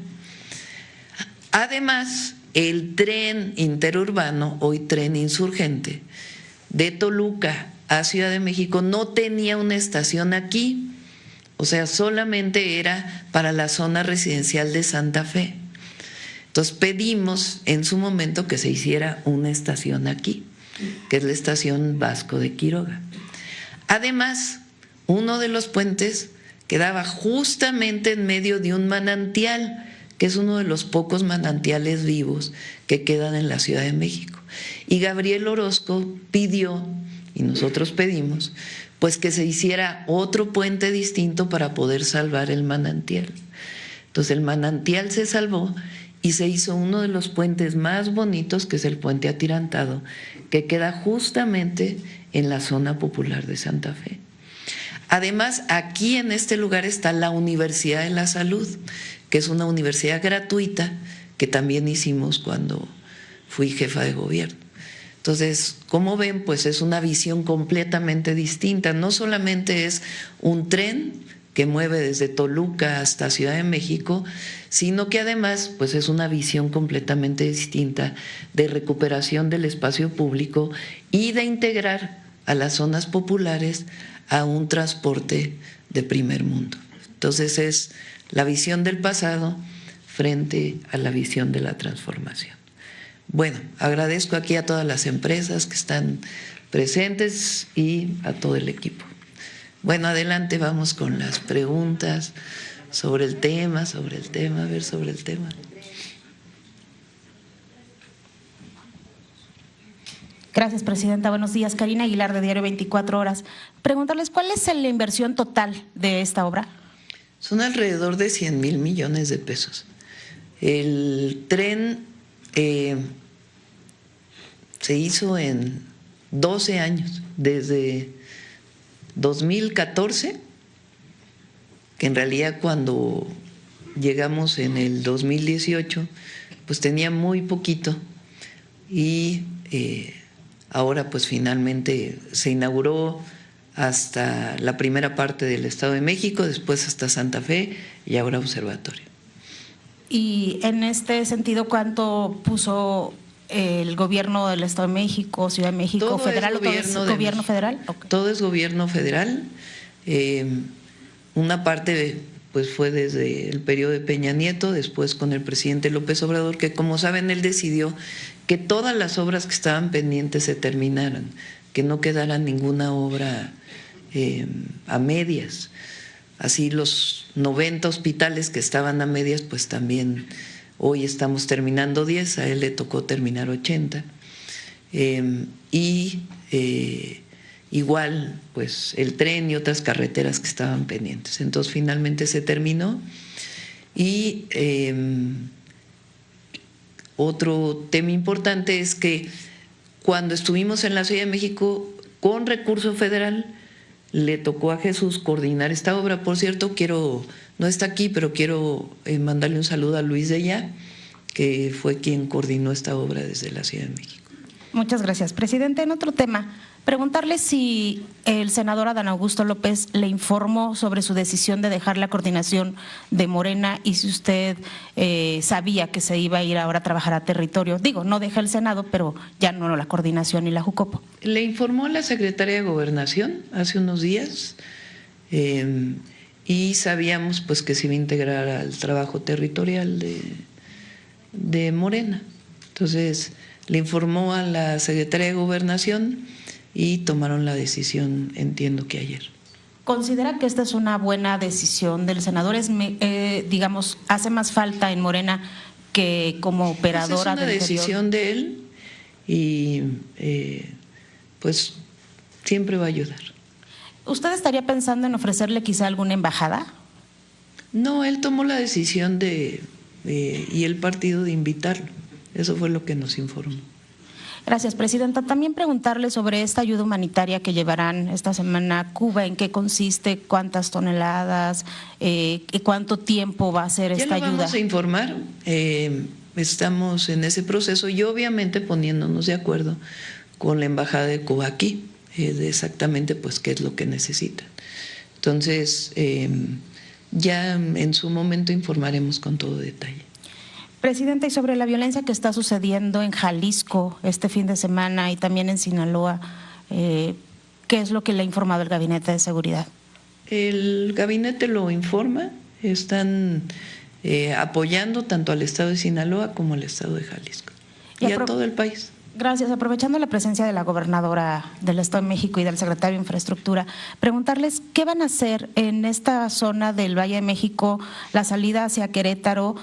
Además, el tren interurbano, hoy tren insurgente, de Toluca a Ciudad de México no tenía una estación aquí, o sea, solamente era para la zona residencial de Santa Fe. Entonces pedimos en su momento que se hiciera una estación aquí, que es la estación Vasco de Quiroga. Además, uno de los puentes quedaba justamente en medio de un manantial, que es uno de los pocos manantiales vivos que quedan en la Ciudad de México. Y Gabriel Orozco pidió, y nosotros pedimos, pues que se hiciera otro puente distinto para poder salvar el manantial. Entonces el manantial se salvó y se hizo uno de los puentes más bonitos, que es el puente atirantado, que queda justamente en la zona popular de Santa Fe. Además, aquí en este lugar está la Universidad de la Salud, que es una universidad gratuita que también hicimos cuando fui jefa de gobierno. Entonces, como ven, pues es una visión completamente distinta. No solamente es un tren que mueve desde Toluca hasta Ciudad de México, sino que además pues es una visión completamente distinta de recuperación del espacio público y de integrar a las zonas populares a un transporte de primer mundo. Entonces es la visión del pasado frente a la visión de la transformación. Bueno, agradezco aquí a todas las empresas que están presentes y a todo el equipo. Bueno, adelante, vamos con las preguntas sobre el tema, a ver, sobre el tema. Gracias, presidenta. Buenos días. Karina Aguilar, de Diario 24 Horas. Preguntarles, ¿cuál es la inversión total de esta obra? Son alrededor de 100,000 millones de pesos. El tren se hizo en 12 años, desde 2014, que en realidad cuando llegamos en el 2018, pues tenía muy poquito y ahora pues finalmente se inauguró hasta la primera parte del Estado de México, después hasta Santa Fe y ahora Observatorio. Y en este sentido, ¿cuánto puso el gobierno del Estado de México, Ciudad de México, Todo federal, es o todo es gobierno federal? Okay. Todo es gobierno federal. Una parte pues fue desde el periodo de Peña Nieto, después con el presidente López Obrador, que como saben él decidió que todas las obras que estaban pendientes se terminaran, que no quedara ninguna obra a medias. Así los 90 hospitales que estaban a medias, pues también hoy estamos terminando 10, a él le tocó terminar 80. Igual, pues el tren y otras carreteras que estaban pendientes. Entonces finalmente se terminó y otro tema importante es que cuando estuvimos en la Ciudad de México con recurso federal, le tocó a Jesús coordinar esta obra. Por cierto, no está aquí, pero quiero mandarle un saludo a Luis de Ya, que fue quien coordinó esta obra desde la Ciudad de México. Muchas gracias. Presidente, en otro tema, preguntarle si el senador Adán Augusto López le informó sobre su decisión de dejar la coordinación de Morena y si usted sabía que se iba a ir ahora a trabajar a territorio. Digo, no deja el Senado, pero ya no la coordinación y la Jucopo. Le informó a la secretaria de Gobernación hace unos días y sabíamos pues que se iba a integrar al trabajo territorial de Morena. Entonces le informó a la secretaria de Gobernación y tomaron la decisión, entiendo que ayer. ¿Considera que esta es una buena decisión del senador? Digamos, ¿hace más falta en Morena que como operadora del interior? Es una decisión de él y pues siempre va a ayudar. ¿Usted estaría pensando en ofrecerle quizá alguna embajada? No, él tomó la decisión y el partido de invitarlo. Eso fue lo que nos informó. Gracias, presidenta. También preguntarle sobre esta ayuda humanitaria que llevarán esta semana a Cuba, ¿en qué consiste, cuántas toneladas, cuánto tiempo va a ser esta ayuda? Ya lo vamos a informar, estamos en ese proceso y obviamente poniéndonos de acuerdo con la Embajada de Cuba aquí, de exactamente pues qué es lo que necesitan. Entonces, ya en su momento informaremos con todo detalle. Presidenta, y sobre la violencia que está sucediendo en Jalisco este fin de semana y también en Sinaloa, ¿qué es lo que le ha informado el Gabinete de Seguridad? El gabinete lo informa, están apoyando tanto al estado de Sinaloa como al estado de Jalisco y a todo el país. Gracias. Aprovechando la presencia de la gobernadora del Estado de México y del secretario de Infraestructura, preguntarles qué van a hacer en esta zona del Valle de México, la salida hacia Querétaro,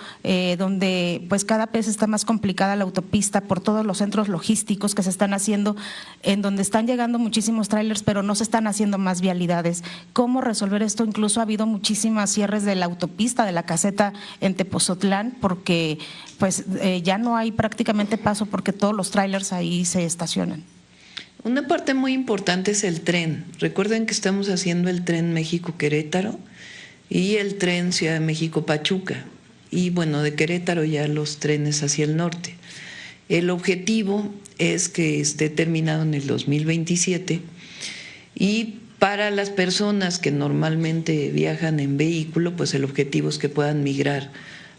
donde pues cada vez está más complicada la autopista por todos los centros logísticos que se están haciendo, en donde están llegando muchísimos tráilers, pero no se están haciendo más vialidades. ¿Cómo resolver esto? Incluso ha habido muchísimas cierres de la autopista, de la caseta en Tepozotlán, porque pues ya no hay prácticamente paso porque todos los tráilers ahí se estacionan. Una parte muy importante es el tren. Recuerden que estamos haciendo el tren México-Querétaro y el tren Ciudad de México-Pachuca. Y bueno, de Querétaro ya los trenes hacia el norte. El objetivo es que esté terminado en el 2027 y para las personas que normalmente viajan en vehículo, pues el objetivo es que puedan migrar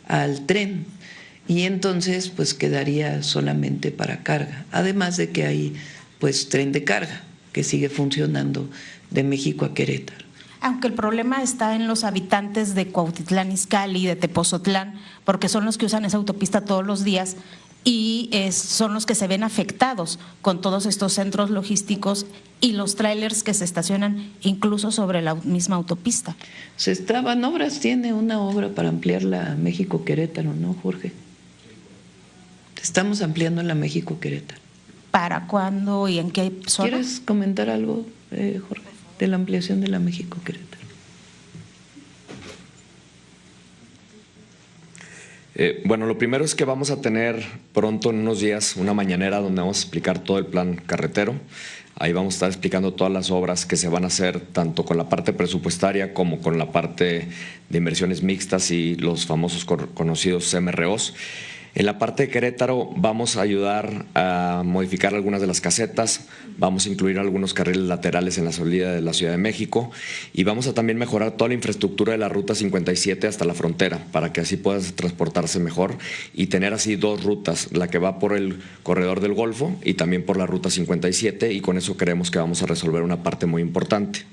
al tren. Y entonces pues quedaría solamente para carga, además de que hay pues tren de carga que sigue funcionando de México a Querétaro. Aunque el problema está en los habitantes de Cuautitlán Izcalli y de Tepozotlán, porque son los que usan esa autopista todos los días y son los que se ven afectados con todos estos centros logísticos y los tráilers que se estacionan incluso sobre la misma autopista. Se estaban obras, tiene una obra para ampliar la México-Querétaro, ¿no, Jorge? Estamos ampliando la México-Querétaro. ¿Para cuándo y en qué zona? ¿Quieres comentar algo, Jorge, de la ampliación de la México-Querétaro? Bueno, lo primero es que vamos a tener pronto, en unos días, una mañanera donde vamos a explicar todo el plan carretero. Ahí vamos a estar explicando todas las obras que se van a hacer, tanto con la parte presupuestaria como con la parte de inversiones mixtas y los famosos conocidos MROs. En la parte de Querétaro vamos a ayudar a modificar algunas de las casetas, vamos a incluir algunos carriles laterales en la salida de la Ciudad de México y vamos a también mejorar toda la infraestructura de la Ruta 57 hasta la frontera para que así pueda transportarse mejor y tener así dos rutas, la que va por el corredor del Golfo y también por la Ruta 57 y con eso creemos que vamos a resolver una parte muy importante.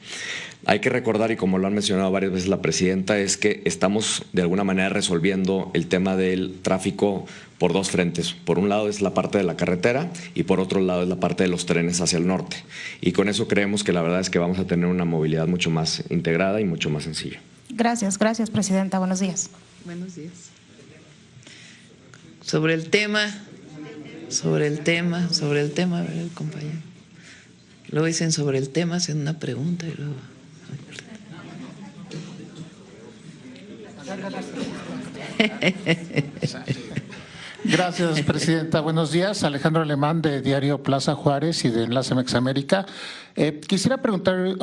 Hay que recordar, y como lo han mencionado varias veces la presidenta, es que estamos de alguna manera resolviendo el tema del tráfico por dos frentes. Por un lado es la parte de la carretera y por otro lado es la parte de los trenes hacia el norte. Y con eso creemos que la verdad es que vamos a tener una movilidad mucho más integrada y mucho más sencilla. Gracias, presidenta. Buenos días. Buenos días. Sobre el tema, a ver, el compañero. Luego dicen sobre el tema, hacen una pregunta y luego… Gracias, presidenta. Buenos días. Alejandro Alemán, de Diario Plaza Juárez y de Enlace Mexamérica. Quisiera preguntar,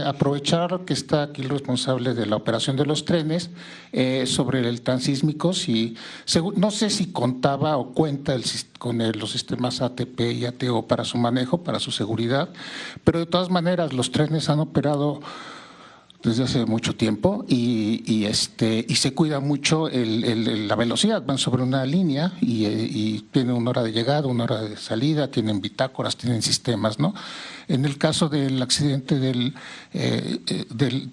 aprovechar que está aquí el responsable de la operación de los trenes, sobre el transísmico, no sé si contaba o cuenta con los sistemas ATP y ATO para su manejo, para su seguridad, pero de todas maneras los trenes han operado desde hace mucho tiempo y se cuida mucho la velocidad, van sobre una línea y tienen una hora de llegada, una hora de salida, tienen bitácoras, tienen sistemas, ¿no? En el caso del accidente del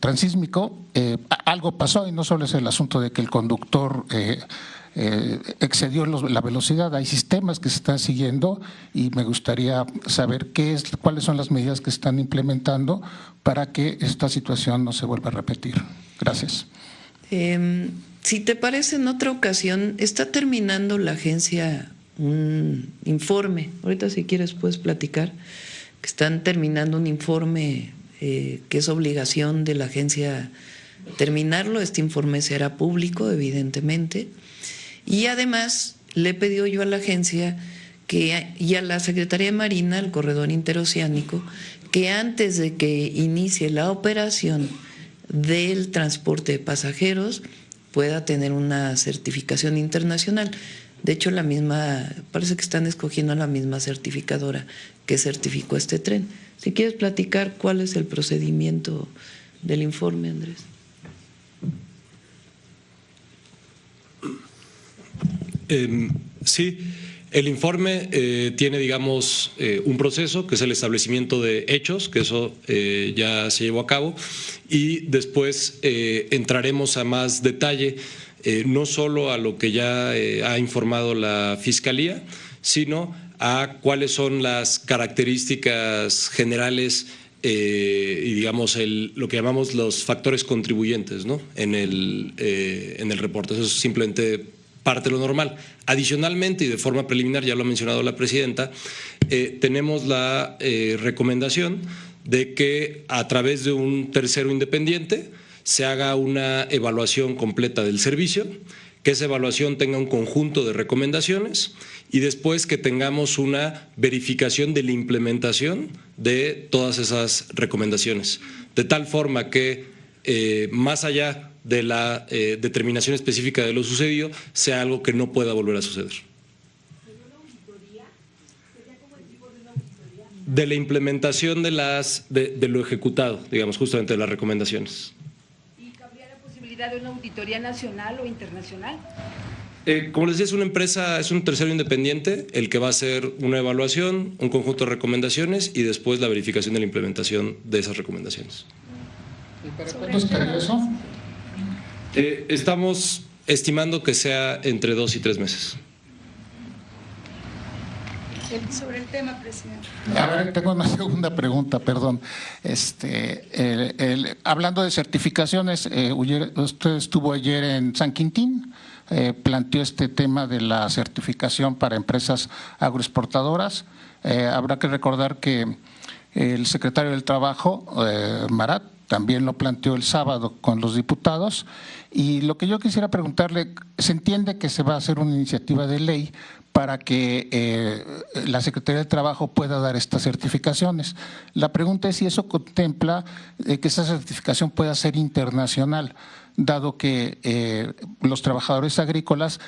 transísmico, algo pasó y no solo es el asunto de que el conductor excedió la velocidad, hay sistemas que se están siguiendo y me gustaría saber cuáles son las medidas que están implementando para que esta situación no se vuelva a repetir. Gracias. Si te parece, en otra ocasión está terminando la agencia un informe, ahorita si quieres puedes platicar, que están terminando un informe que es obligación de la agencia terminarlo. Este informe será público, evidentemente. Y además le he pedido yo a la agencia y a la Secretaría de Marina, al corredor interoceánico, que antes de que inicie la operación del transporte de pasajeros pueda tener una certificación internacional. De hecho, parece que están escogiendo la misma certificadora que certificó este tren. Si quieres platicar cuál es el procedimiento del informe, Andrés. Sí, el informe tiene, digamos, un proceso que es el establecimiento de hechos, que eso ya se llevó a cabo, y después entraremos a más detalle, no solo a lo que ya ha informado la Fiscalía, sino a cuáles son las características generales y digamos lo que llamamos los factores contribuyentes, ¿no? en el reporte. Eso es simplemente parte de lo normal. Adicionalmente, y de forma preliminar, ya lo ha mencionado la presidenta, tenemos la recomendación de que a través de un tercero independiente se haga una evaluación completa del servicio, que esa evaluación tenga un conjunto de recomendaciones y después que tengamos una verificación de la implementación de todas esas recomendaciones, de tal forma que más allá de la determinación específica de lo sucedido, sea algo que no pueda volver a suceder. De la implementación de lo ejecutado, digamos, justamente de las recomendaciones. ¿Y cabría la posibilidad de una auditoría nacional o internacional? Como les decía, es una empresa, es un tercero independiente el que va a hacer una evaluación, un conjunto de recomendaciones y después la verificación de la implementación de esas recomendaciones. ¿Y para cuándo estaría eso? Estamos estimando que sea entre 2 y 3 meses. Sobre el tema, presidente. A ver, tengo una segunda pregunta, perdón. Hablando de certificaciones, usted estuvo ayer en San Quintín, planteó este tema de la certificación para empresas agroexportadoras. Habrá que recordar que el secretario del Trabajo, Marat, también lo planteó el sábado con los diputados. Y lo que yo quisiera preguntarle, se entiende que se va a hacer una iniciativa de ley para que la Secretaría del Trabajo pueda dar estas certificaciones. La pregunta es si eso contempla que esa certificación pueda ser internacional, dado que los trabajadores agrícolas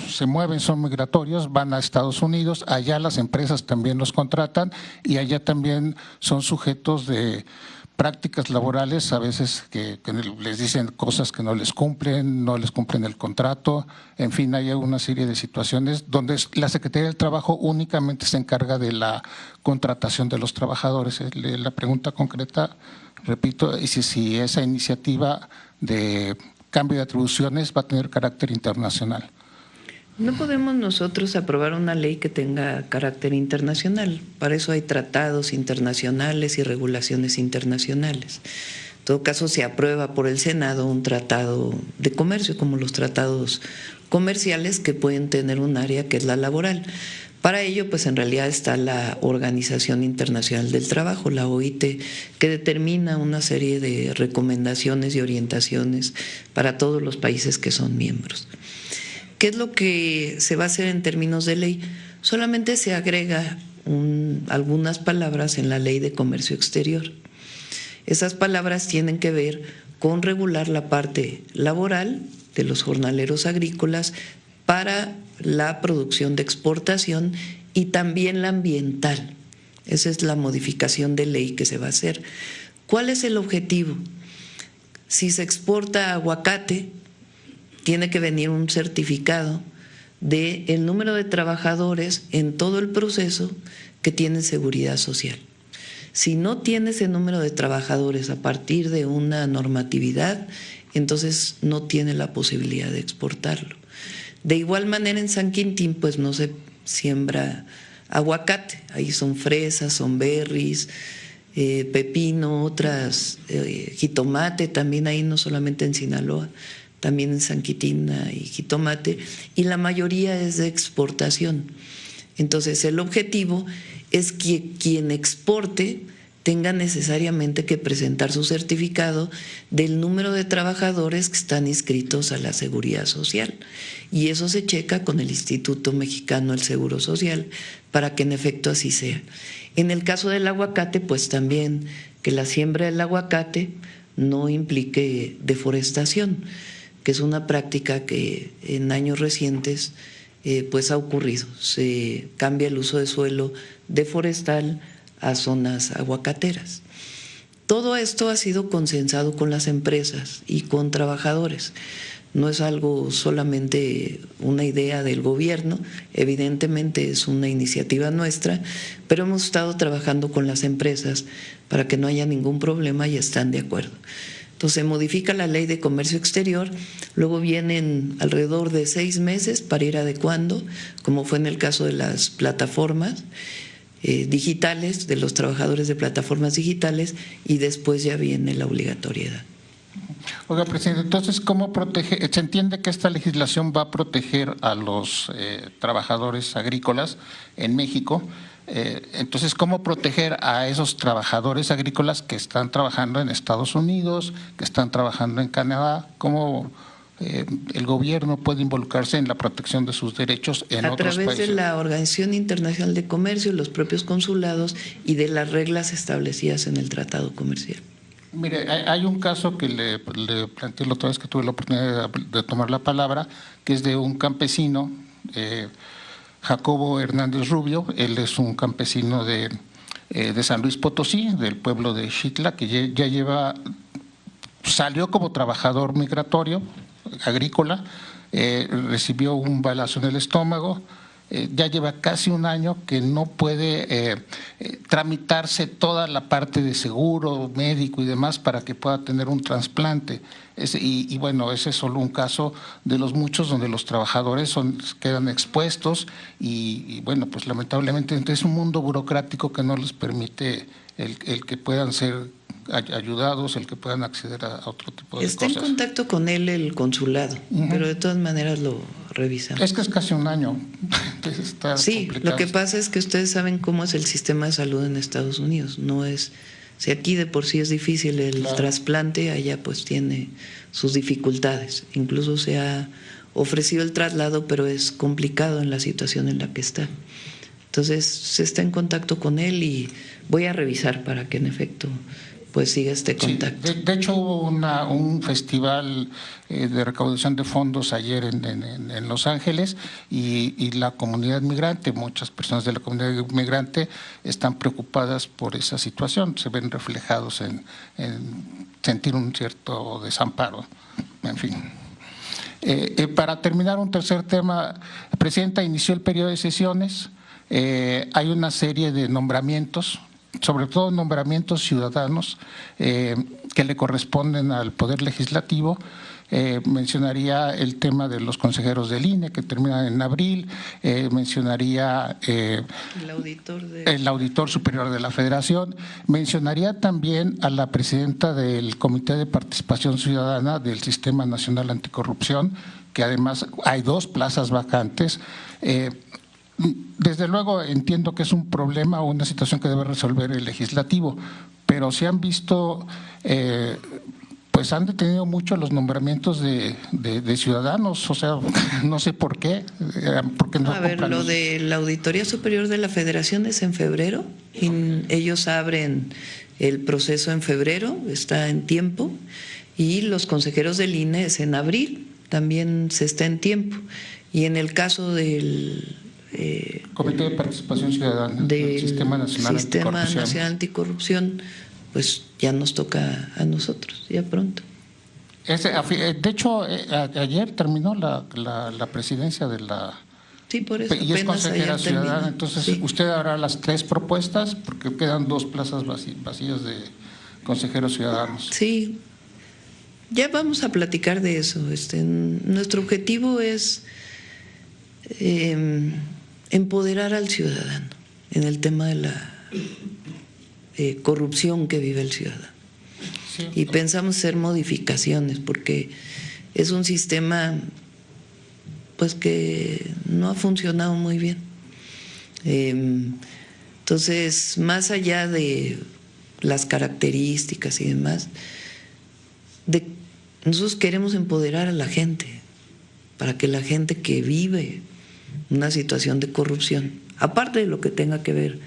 se mueven, son migratorios, van a Estados Unidos, allá las empresas también los contratan y allá también son sujetos de prácticas laborales, a veces que les dicen cosas que no les cumplen el contrato, en fin, hay una serie de situaciones donde la Secretaría del Trabajo únicamente se encarga de la contratación de los trabajadores. La pregunta concreta, repito, es si esa iniciativa de cambio de atribuciones va a tener carácter internacional. No podemos nosotros aprobar una ley que tenga carácter internacional. Para eso hay tratados internacionales y regulaciones internacionales. En todo caso, se aprueba por el Senado un tratado de comercio, como los tratados comerciales que pueden tener un área que es la laboral. Para ello, pues en realidad está la Organización Internacional del Trabajo, la OIT, que determina una serie de recomendaciones y orientaciones para todos los países que son miembros. ¿Qué es lo que se va a hacer en términos de ley? Solamente se agrega algunas palabras en la Ley de Comercio Exterior. Esas palabras tienen que ver con regular la parte laboral de los jornaleros agrícolas para la producción de exportación y también la ambiental. Esa es la modificación de ley que se va a hacer. ¿Cuál es el objetivo? Si se exporta aguacate, tiene que venir un certificado del número de trabajadores en todo el proceso que tienen seguridad social. Si no tiene ese número de trabajadores a partir de una normatividad, entonces no tiene la posibilidad de exportarlo. De igual manera en San Quintín pues no se siembra aguacate, ahí son fresas, son berries, pepino, otras, jitomate también ahí, no solamente en Sinaloa, también en San Quintín hay jitomate, y la mayoría es de exportación. Entonces el objetivo es que quien exporte tenga necesariamente que presentar su certificado del número de trabajadores que están inscritos a la Seguridad Social. Y eso se checa con el Instituto Mexicano del Seguro Social para que en efecto así sea. En el caso del aguacate, pues también que la siembra del aguacate no implique deforestación, que es una práctica que en años recientes pues ha ocurrido. Se cambia el uso de suelo de forestal a zonas aguacateras. Todo esto ha sido consensado con las empresas y con trabajadores. No es algo solamente una idea del gobierno, evidentemente es una iniciativa nuestra, pero hemos estado trabajando con las empresas para que no haya ningún problema y están de acuerdo. Entonces se modifica la ley de comercio exterior, luego vienen alrededor de 6 meses para ir adecuando, como fue en el caso de las plataformas digitales, de los trabajadores de plataformas digitales, y después ya viene la obligatoriedad. Oiga, presidente, entonces, ¿cómo protege? Se entiende que esta legislación va a proteger a los trabajadores agrícolas en México. Entonces, ¿cómo proteger a esos trabajadores agrícolas que están trabajando en Estados Unidos, que están trabajando en Canadá? ¿Cómo el gobierno puede involucrarse en la protección de sus derechos en otros países? A través de la Organización Internacional de Comercio, los propios consulados y de las reglas establecidas en el Tratado Comercial. Mire, hay un caso que le planteé la otra vez que tuve la oportunidad de tomar la palabra, que es de un campesino, Jacobo Hernández Rubio. Él es un campesino de San Luis Potosí, del pueblo de Xitla, que ya salió como trabajador migratorio agrícola, recibió un balazo en el estómago. Ya lleva casi un año que no puede tramitarse toda la parte de seguro médico y demás para que pueda tener un trasplante. Y bueno, ese es solo un caso de los muchos donde los trabajadores quedan expuestos y bueno, pues lamentablemente es un mundo burocrático que no les permite el que puedan ser ayudados, el que puedan acceder a otro tipo de Está cosas. en contacto con él el consulado, pero de todas maneras lo revisamos. Es que es casi un año. Está sí, complicado. lo que pasa es que ustedes saben cómo es el sistema de salud en Estados Unidos. No es, si aquí de por sí es difícil el trasplante, allá pues tiene sus dificultades. Incluso se ha ofrecido el traslado, pero es complicado en la situación en la que está. Entonces se está en contacto con él y voy a revisar para que en efecto pues siga este contacto. Sí, de hecho hubo un festival de recaudación de fondos ayer en Los Ángeles y la comunidad migrante, muchas personas de la comunidad migrante están preocupadas por esa situación, se ven reflejados en sentir un cierto desamparo, en fin. Para terminar, un tercer tema, Presidenta, inició el periodo de sesiones, hay una serie de nombramientos, sobre todo nombramientos ciudadanos que le corresponden al Poder Legislativo. Mencionaría el tema de los consejeros del INE que terminan en abril, mencionaría el auditor superior de la Federación, mencionaría también a la presidenta del Comité de Participación Ciudadana del Sistema Nacional Anticorrupción, que además hay 2 plazas vacantes. Desde luego entiendo que es un problema o una situación que debe resolver el legislativo, pero se han visto, pues han detenido mucho los nombramientos de ciudadanos, o sea, no sé por qué. No a ver, lo de la Auditoría Superior de la Federación es en febrero, y ellos abren el proceso en febrero, está en tiempo, y los consejeros del INE es en abril, también se está en tiempo, y en el caso del Comité de Participación Ciudadana del Sistema Nacional Anticorrupción, pues ya nos toca a nosotros, ya pronto. De hecho, ayer terminó la presidencia de la… Sí, por eso. Y es consejera ciudadana, entonces sí. Usted hará las 3 propuestas porque quedan 2 plazas vacías de consejeros ciudadanos. Sí, ya vamos a platicar de eso. Nuestro objetivo es empoderar al ciudadano en el tema de la corrupción que vive el ciudadano. Sí. Y pensamos hacer modificaciones porque es un sistema pues que no ha funcionado muy bien. Entonces, más allá de las características y demás, nosotros queremos empoderar a la gente para que la gente que vive una situación de corrupción, aparte de lo que tenga que ver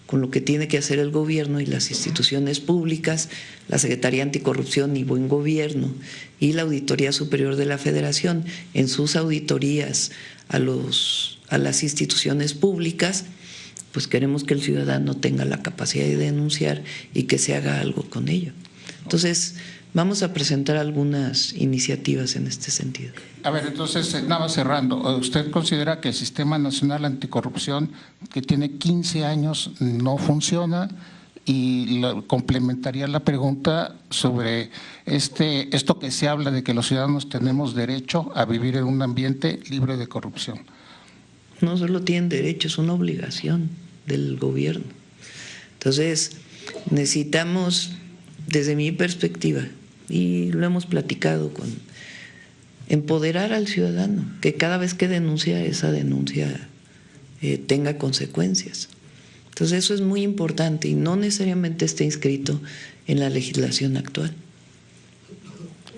con lo que tiene que hacer el gobierno y las instituciones públicas, la Secretaría Anticorrupción y Buen Gobierno y la Auditoría Superior de la Federación en sus auditorías a las instituciones públicas, pues queremos que el ciudadano tenga la capacidad de denunciar y que se haga algo con ello. Entonces, vamos a presentar algunas iniciativas en este sentido. A ver, entonces, nada más cerrando, ¿usted considera que el Sistema Nacional Anticorrupción, que tiene 15 años, no funciona? Y complementaría la pregunta sobre esto que se habla de que los ciudadanos tenemos derecho a vivir en un ambiente libre de corrupción. No solo tienen derecho, es una obligación del gobierno. Entonces, necesitamos, desde mi perspectiva, y lo hemos platicado empoderar al ciudadano, que cada vez que denuncia, esa denuncia tenga consecuencias. Entonces eso es muy importante y no necesariamente está inscrito en la legislación actual.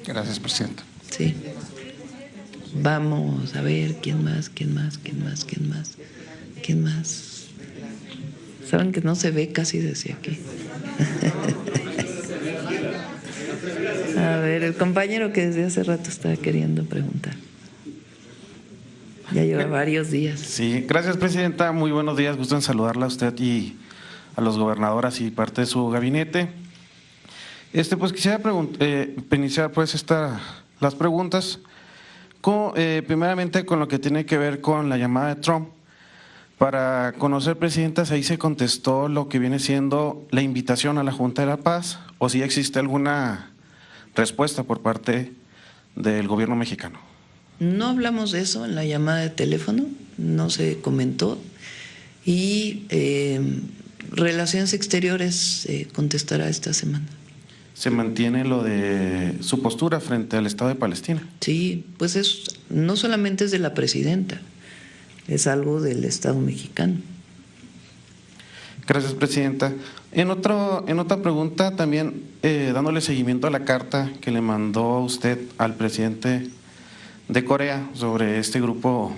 Gracias, presidenta. Sí. Vamos a ver quién más. Saben que no se ve casi desde aquí. A ver, el compañero que desde hace rato estaba queriendo preguntar. Ya lleva varios días. Sí, gracias, presidenta. Muy buenos días. Gusto en saludarla a usted y a los gobernadoras y parte de su gabinete. Pues quisiera iniciar las preguntas primeramente con lo que tiene que ver con la llamada de Trump. Para conocer, presidenta, si ahí se contestó lo que viene siendo la invitación a la Junta de la Paz o si existe alguna respuesta por parte del gobierno mexicano. No hablamos de eso en la llamada de teléfono, no se comentó y Relaciones Exteriores contestará esta semana. ¿Se mantiene lo de su postura frente al Estado de Palestina? Sí, pues no solamente es de la presidenta, es algo del Estado mexicano. Gracias, presidenta. En otra pregunta también, dándole seguimiento a la carta que le mandó usted al presidente de Corea sobre este grupo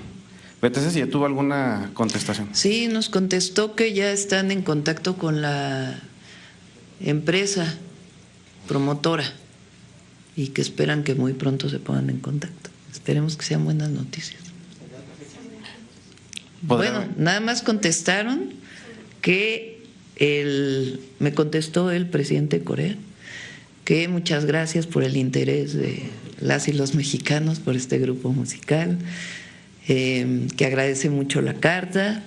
BTC, si ya tuvo alguna contestación. Sí, nos contestó que ya están en contacto con la empresa promotora y que esperan que muy pronto se pongan en contacto. Esperemos que sean buenas noticias. Bueno, nada más contestaron que me contestó el presidente de Corea que muchas gracias por el interés de las y los mexicanos por este grupo musical, que agradece mucho la carta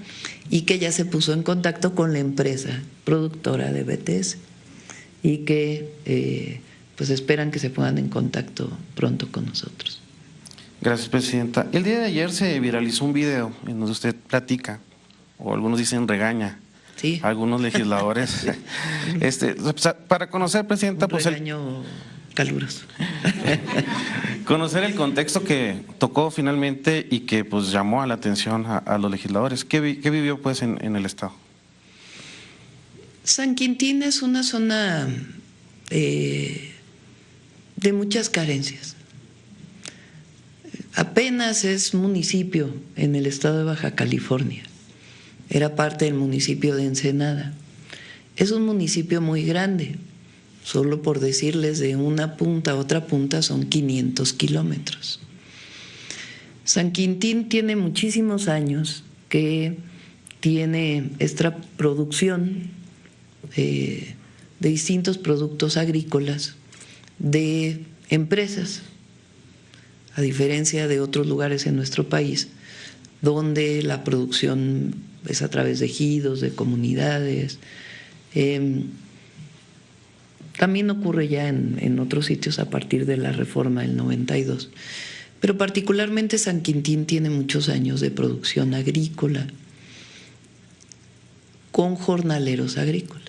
y que ya se puso en contacto con la empresa productora de BTS y que pues esperan que se pongan en contacto pronto con nosotros. Gracias, presidenta. El día de ayer se viralizó un video en donde usted platica, o algunos dicen regaña, sí, a algunos legisladores. Para conocer, presidenta, un regaño caluroso. Conocer el contexto que tocó finalmente y que pues llamó a la atención a los legisladores. ¿Qué vivió pues en el estado? San Quintín es una zona de muchas carencias. Apenas es municipio en el estado de Baja California. Era parte del municipio de Ensenada. Es un municipio muy grande. Solo por decirles, de una punta a otra punta son 500 kilómetros. San Quintín tiene muchísimos años que tiene esta producción de distintos productos agrícolas de empresas, a diferencia de otros lugares en nuestro país, donde la producción es a través de ejidos, de comunidades. También ocurre ya en otros sitios a partir de la reforma del 92. Pero particularmente San Quintín tiene muchos años de producción agrícola con jornaleros agrícolas.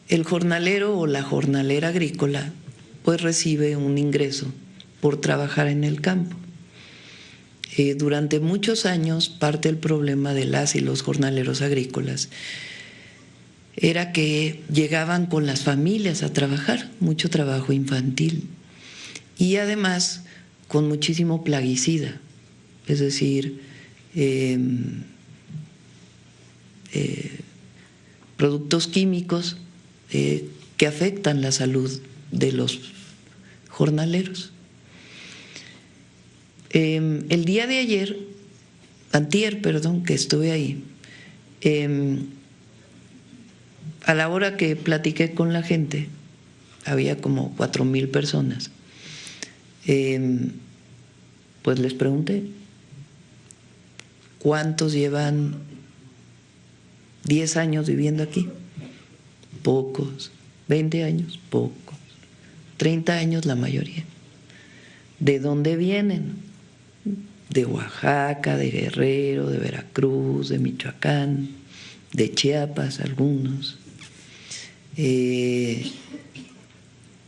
El jornalero o la jornalera agrícola pues recibe un ingreso por trabajar en el campo. Durante muchos años parte del problema de las y los jornaleros agrícolas era que llegaban con las familias a trabajar, mucho trabajo infantil y además con muchísimo plaguicida, es decir, productos químicos que afectan la salud de los jornaleros. El día de antier, que estuve ahí, a la hora que platiqué con la gente, había como 4,000 personas, pues les pregunté, ¿cuántos llevan 10 años viviendo aquí? pocos, 20 años, pocos, 30 años la mayoría. ¿De dónde vienen? De Oaxaca, de Guerrero, de Veracruz, de Michoacán, de Chiapas algunos,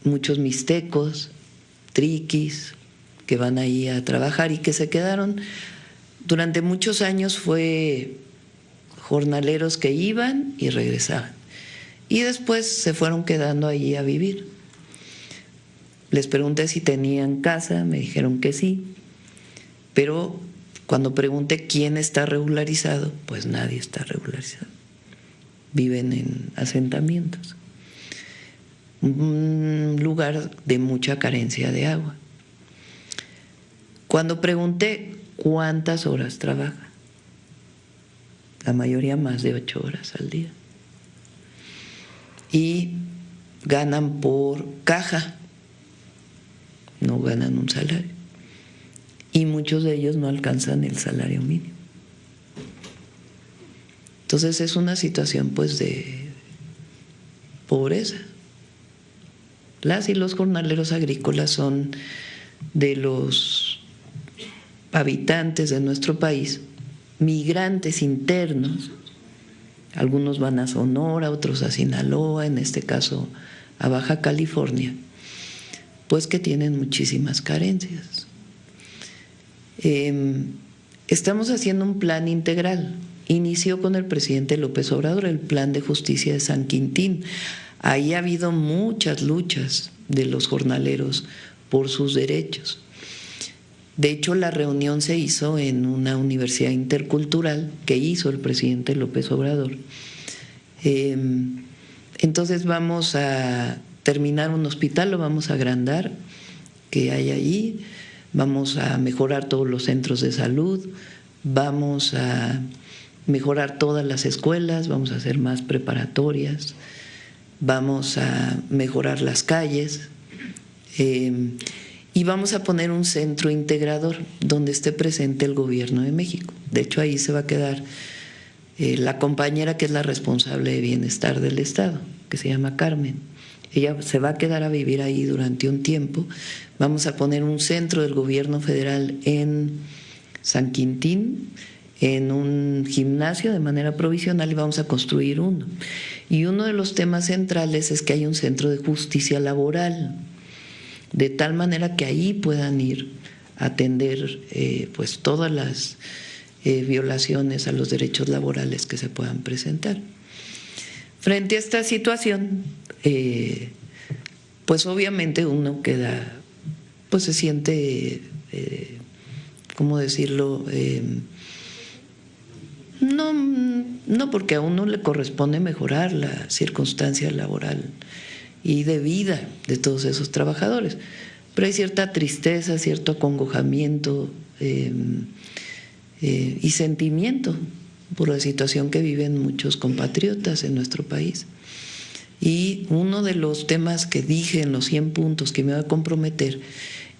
muchos mixtecos, triquis, que van ahí a trabajar y que se quedaron durante muchos años. Fue jornaleros que iban y regresaban y después se fueron quedando allí a vivir. Les pregunté si tenían casa, me dijeron que sí, pero cuando pregunté quién está regularizado, pues nadie está regularizado. Viven en asentamientos, un lugar de mucha carencia de agua. Cuando pregunté cuántas horas trabaja, la mayoría más de 8 horas al día. Y ganan por caja, no ganan un salario. Y muchos de ellos no alcanzan el salario mínimo. Entonces es una situación pues de pobreza. Las y los jornaleros agrícolas son de los habitantes de nuestro país, migrantes internos. Algunos van a Sonora, otros a Sinaloa, en este caso a Baja California, pues que tienen muchísimas carencias. Estamos haciendo un plan integral. Inició con el presidente López Obrador el Plan de Justicia de San Quintín. Ahí ha habido muchas luchas de los jornaleros por sus derechos. De hecho, la reunión se hizo en una universidad intercultural que hizo el presidente López Obrador. Entonces vamos a terminar un hospital, lo vamos a agrandar, que hay allí, vamos a mejorar todos los centros de salud, vamos a mejorar todas las escuelas, vamos a hacer más preparatorias, vamos a mejorar las calles y vamos a poner un centro integrador donde esté presente el gobierno de México. De hecho, ahí se va a quedar la compañera que es la responsable de bienestar del Estado, que se llama Carmen. Ella se va a quedar a vivir ahí durante un tiempo. Vamos a poner un centro del gobierno federal en San Quintín, en un gimnasio de manera provisional, y vamos a construir uno. Y uno de los temas centrales es que hay un centro de justicia laboral, de tal manera que ahí puedan ir a atender pues todas las violaciones a los derechos laborales que se puedan presentar. Frente a esta situación, pues obviamente uno queda, pues se siente, ¿cómo decirlo?, no porque a uno le corresponde mejorar la circunstancia laboral y de vida de todos esos trabajadores, pero hay cierta tristeza, cierto acongojamiento y sentimiento por la situación que viven muchos compatriotas en nuestro país. Y uno de los temas que dije en los 100 puntos que me va a comprometer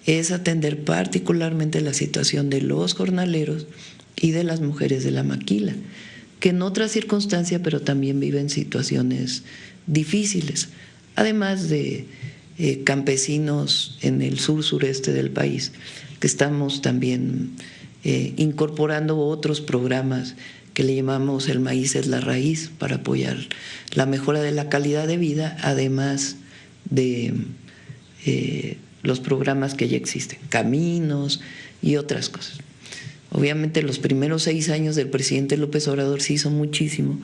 es atender particularmente la situación de los jornaleros y de las mujeres de la maquila, que en otra circunstancia pero también viven situaciones difíciles, además de campesinos en el sur-sureste del país, que estamos también incorporando otros programas que le llamamos El Maíz es la Raíz, para apoyar la mejora de la calidad de vida, además de los programas que ya existen, Caminos y otras cosas. Obviamente los primeros 6 años del presidente López Obrador se hizo muchísimo,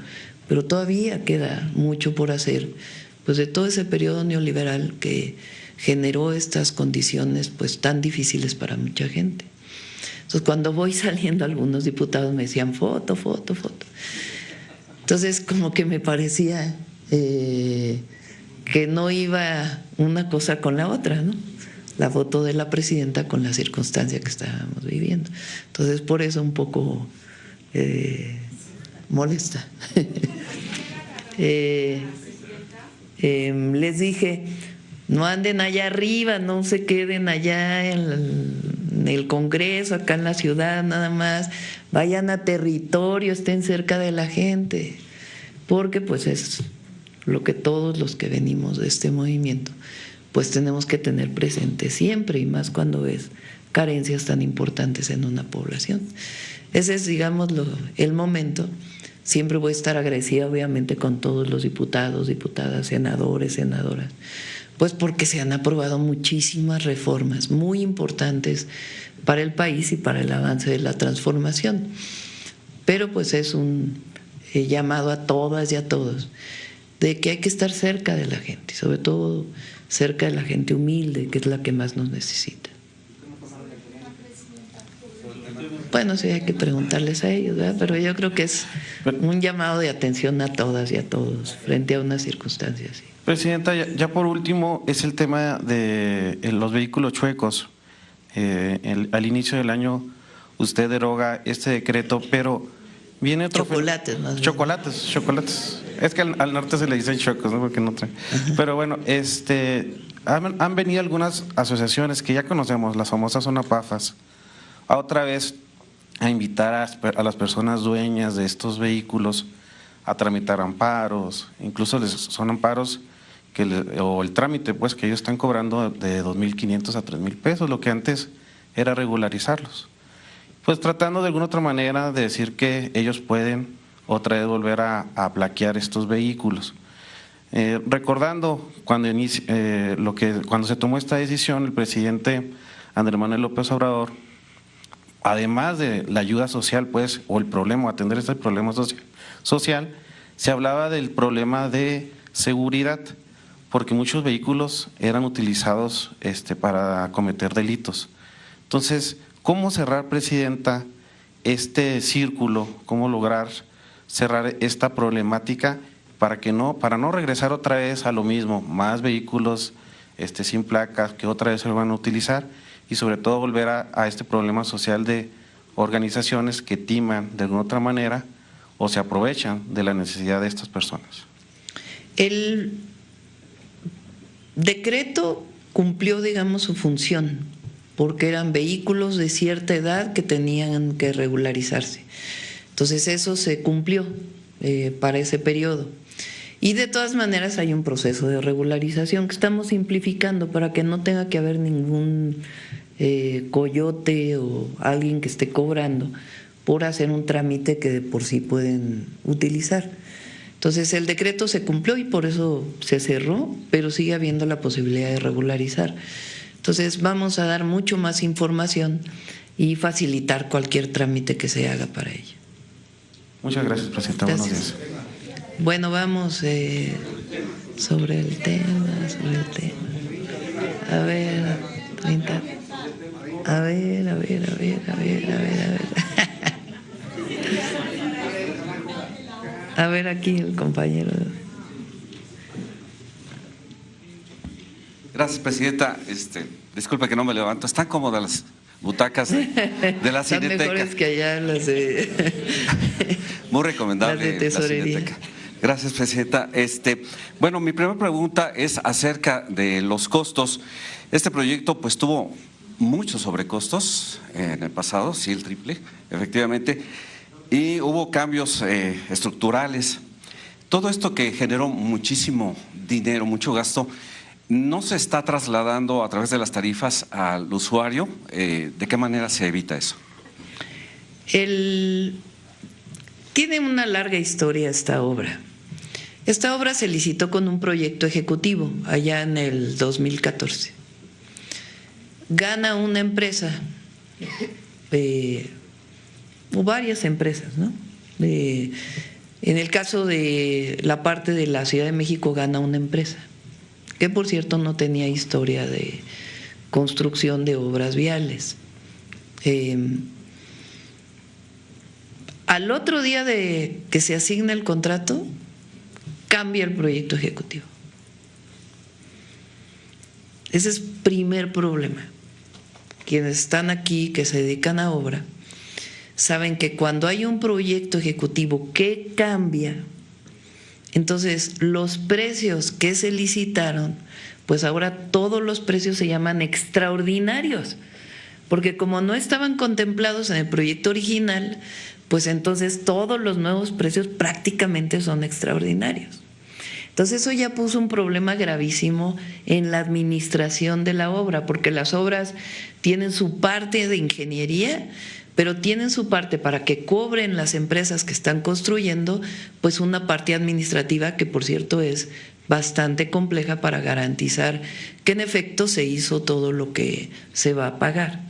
pero todavía queda mucho por hacer, pues de todo ese periodo neoliberal que generó estas condiciones pues tan difíciles para mucha gente. Entonces, cuando voy saliendo, algunos diputados me decían foto, foto, foto. Entonces, como que me parecía que no iba una cosa con la otra, ¿no? La foto de la presidenta con la circunstancia que estábamos viviendo. Entonces, por eso un poco molesta. Les dije, no anden allá arriba, no se queden allá en el Congreso, acá en la ciudad nada más, vayan a territorio, estén cerca de la gente, porque pues es lo que todos los que venimos de este movimiento pues tenemos que tener presente siempre, y más cuando ves carencias tan importantes en una población. Ese es, digamos, el momento. Siempre voy a estar agradecida, obviamente, con todos los diputados, diputadas, senadores, senadoras, pues porque se han aprobado muchísimas reformas muy importantes para el país y para el avance de la transformación. Pero pues es un llamado a todas y a todos de que hay que estar cerca de la gente, sobre todo cerca de la gente humilde, que es la que más nos necesita. Bueno, sí, hay que preguntarles a ellos, ¿verdad? Pero yo creo que es un llamado de atención a todas y a todos frente a una circunstancia así. Presidenta, ya por último es el tema de los vehículos chuecos. Al inicio del año usted deroga este decreto, pero viene otro… Chocolates, más bien. Chocolates. Es que al norte se le dicen chocos, ¿no? Porque no traen. Pero bueno, han venido algunas asociaciones que ya conocemos, las famosas Zonapafas, a otra vez a invitar a las personas dueñas de estos vehículos a tramitar amparos, incluso son amparos o el trámite pues que ellos están cobrando de 2.500 a 3.000 pesos, lo que antes era regularizarlos. Pues tratando de alguna otra manera de decir que ellos pueden otra vez volver a plaquear estos vehículos. Recordando cuando se tomó esta decisión, el presidente Andrés Manuel López Obrador, además de la ayuda social, pues, o el problema, atender este problema social, se hablaba del problema de seguridad, porque muchos vehículos eran utilizados para cometer delitos. Entonces, ¿cómo cerrar, Presidenta, este círculo? ¿Cómo lograr cerrar esta problemática para no regresar otra vez a lo mismo, más vehículos sin placas que otra vez se van a utilizar, y sobre todo volver a este problema social de organizaciones que timan de alguna otra manera o se aprovechan de la necesidad de estas personas? El decreto cumplió, digamos, su función, porque eran vehículos de cierta edad que tenían que regularizarse. Entonces eso se cumplió para ese periodo. Y de todas maneras hay un proceso de regularización que estamos simplificando para que no tenga que haber ningún coyote o alguien que esté cobrando por hacer un trámite que de por sí pueden utilizar. Entonces el decreto se cumplió y por eso se cerró, pero sigue habiendo la posibilidad de regularizar. Entonces vamos a dar mucho más información y facilitar cualquier trámite que se haga para ello. Muchas gracias, Presidenta. Buenos días. Bueno, vamos sobre el tema. A ver, 30. A ver. A ver aquí el compañero. Gracias, Presidenta. Disculpe que no me levanto. Están cómodas las butacas de la Cineteca. Están mejores que allá las de… Muy recomendable las de tesorería. la Cineteca. Gracias, Presidenta. Bueno, mi primera pregunta es acerca de los costos. Este proyecto pues tuvo muchos sobrecostos en el pasado, sí, el triple, efectivamente, y hubo cambios estructurales. Todo esto que generó muchísimo dinero, mucho gasto, ¿no se está trasladando a través de las tarifas al usuario? ¿De qué manera se evita eso? Tiene una larga historia esta obra. Esta obra se licitó con un proyecto ejecutivo allá en el 2014. Gana una empresa, o varias empresas, ¿no? En el caso de la parte de la Ciudad de México gana una empresa, que por cierto no tenía historia de construcción de obras viales. Al otro día de que se asigna el contrato, cambia el proyecto ejecutivo. Ese es el primer problema. Quienes están aquí, que se dedican a obra, saben que cuando hay un proyecto ejecutivo que cambia, entonces los precios que se licitaron, pues ahora todos los precios se llaman extraordinarios, porque como no estaban contemplados en el proyecto original, pues entonces todos los nuevos precios prácticamente son extraordinarios. Entonces eso ya puso un problema gravísimo en la administración de la obra, porque las obras tienen su parte de ingeniería, pero tienen su parte para que cobren las empresas que están construyendo, pues una parte administrativa que, por cierto, es bastante compleja para garantizar que en efecto se hizo todo lo que se va a pagar.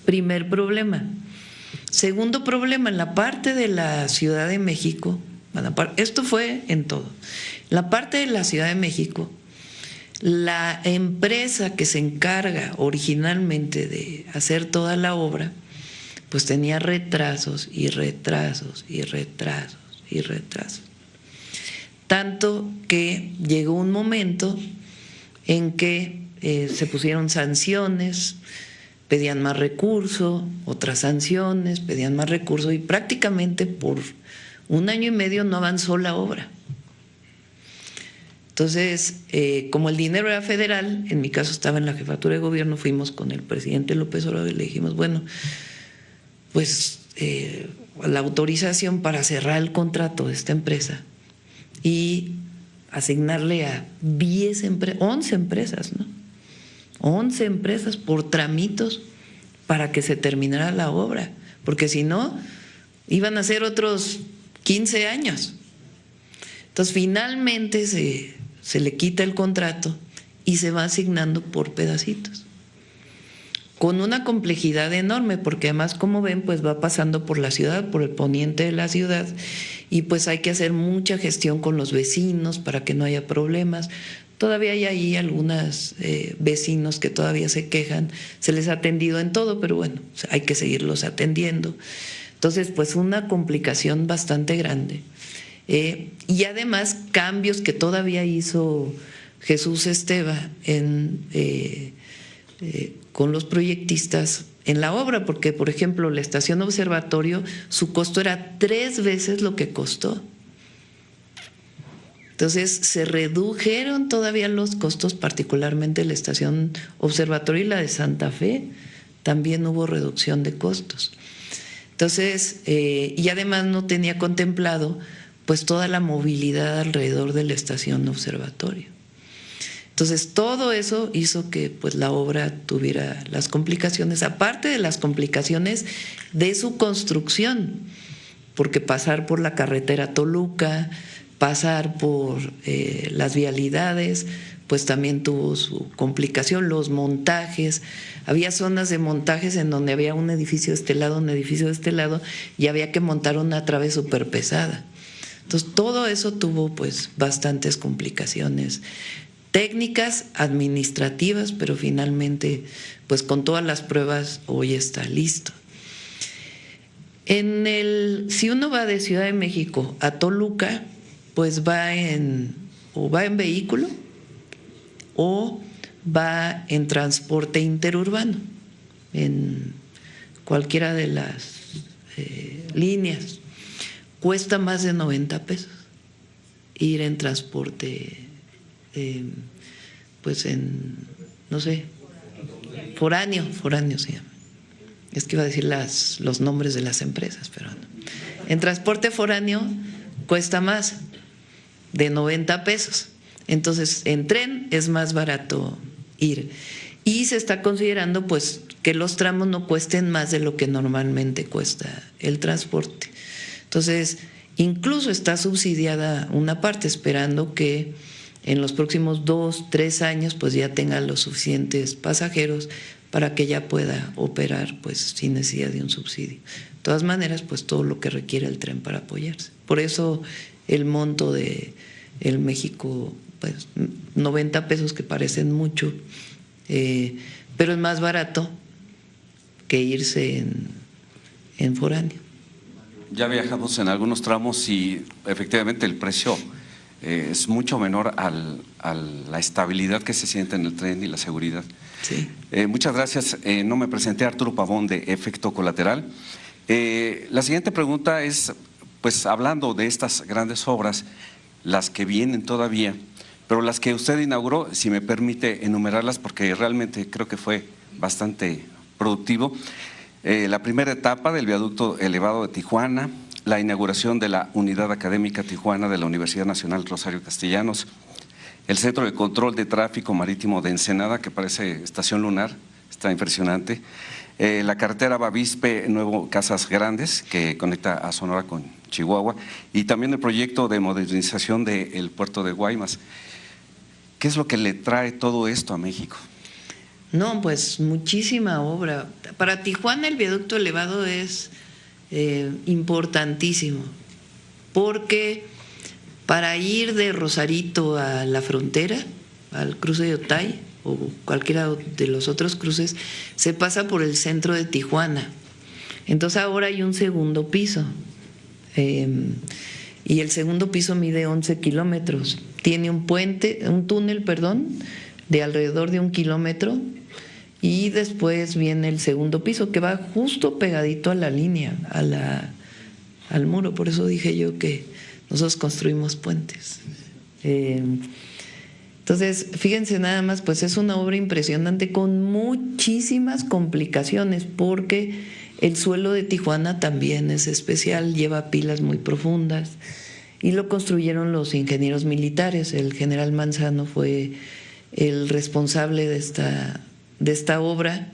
Primer problema. Segundo problema, en la parte de la Ciudad de México, esto fue en todo, en la parte de la Ciudad de México, la empresa que se encarga originalmente de hacer toda la obra, pues tenía retrasos y retrasos y retrasos y retrasos. Tanto que llegó un momento en que se pusieron sanciones, pedían más recursos, otras sanciones, pedían más recursos, y prácticamente por 1 año y medio no avanzó la obra. Entonces, como el dinero era federal, en mi caso estaba en la jefatura de gobierno, fuimos con el presidente López Obrador y le dijimos, bueno, pues la autorización para cerrar el contrato de esta empresa y asignarle a 11 empresas, ¿no? 11 empresas por tramitos para que se terminara la obra, porque si no, iban a ser otros 15 años. Entonces, finalmente se le quita el contrato y se va asignando por pedacitos, con una complejidad enorme, porque además, como ven, pues va pasando por la ciudad, por el poniente de la ciudad, y pues hay que hacer mucha gestión con los vecinos para que no haya problemas. Todavía hay ahí algunos vecinos que todavía se quejan, se les ha atendido en todo, pero bueno, hay que seguirlos atendiendo. Entonces, pues una complicación bastante grande. Y además cambios que todavía hizo Jesús Esteva con los proyectistas en la obra, porque, por ejemplo, la estación observatorio, su costo era 3 veces lo que costó. Entonces se redujeron todavía los costos, particularmente la estación observatorio y la de Santa Fe, también hubo reducción de costos. Entonces, y además no tenía contemplado pues toda la movilidad alrededor de la estación observatorio. Entonces todo eso hizo que pues la obra tuviera las complicaciones, aparte de las complicaciones de su construcción, porque pasar por la carretera Toluca, pasar por las vialidades, pues también tuvo su complicación, los montajes. Había zonas de montajes en donde había un edificio de este lado, un edificio de este lado, y había que montar una trave súper pesada. Entonces todo eso tuvo pues bastantes complicaciones técnicas, administrativas, pero finalmente pues con todas las pruebas hoy está listo. Si uno va de Ciudad de México a Toluca, pues va en vehículo o va en transporte interurbano, en cualquiera de las líneas. Cuesta más de 90 pesos ir en transporte, pues en, no sé, foráneo se llama. Es que iba a decir los nombres de las empresas, pero no. En transporte foráneo cuesta más de 90 pesos. Entonces, en tren es más barato ir. Y se está considerando pues que los tramos no cuesten más de lo que normalmente cuesta el transporte. Entonces, incluso está subsidiada una parte, esperando que en los próximos 2, 3 años pues ya tenga los suficientes pasajeros para que ya pueda operar pues sin necesidad de un subsidio. De todas maneras, pues todo lo que requiere el tren para apoyarse. Por eso el monto de el México, pues 90 pesos, que parecen mucho, pero es más barato que irse en foráneo. Ya viajamos en algunos tramos y efectivamente el precio es mucho menor a la estabilidad que se siente en el tren y la seguridad. Sí. Muchas gracias. No me presenté, Arturo Pavón, de Efecto Colateral. La siguiente pregunta es, pues hablando de estas grandes obras, las que vienen todavía, pero las que usted inauguró, si me permite enumerarlas, porque realmente creo que fue bastante productivo. La primera etapa del viaducto elevado de Tijuana, la inauguración de la Unidad Académica Tijuana de la Universidad Nacional Rosario Castellanos, el Centro de Control de Tráfico Marítimo de Ensenada, que parece estación lunar, está impresionante, la carretera Bavispe Nuevo Casas Grandes, que conecta a Sonora con Chihuahua, y también el proyecto de modernización del puerto de Guaymas. ¿Qué es lo que le trae todo esto a México? No, pues muchísima obra. Para Tijuana el viaducto elevado es importantísimo, porque para ir de Rosarito a la frontera, al cruce de Otay o cualquiera de los otros cruces, se pasa por el centro de Tijuana. Entonces ahora hay un segundo piso, y el segundo piso mide 11 kilómetros. Tiene un túnel, de alrededor de 1 kilómetro, y después viene el segundo piso que va justo pegadito a la línea, al muro. Por eso dije yo que nosotros construimos puentes. Entonces, fíjense nada más, pues es una obra impresionante con muchísimas complicaciones, porque el suelo de Tijuana también es especial, lleva pilas muy profundas, y lo construyeron los ingenieros militares. El general Manzano fue el responsable de esta obra,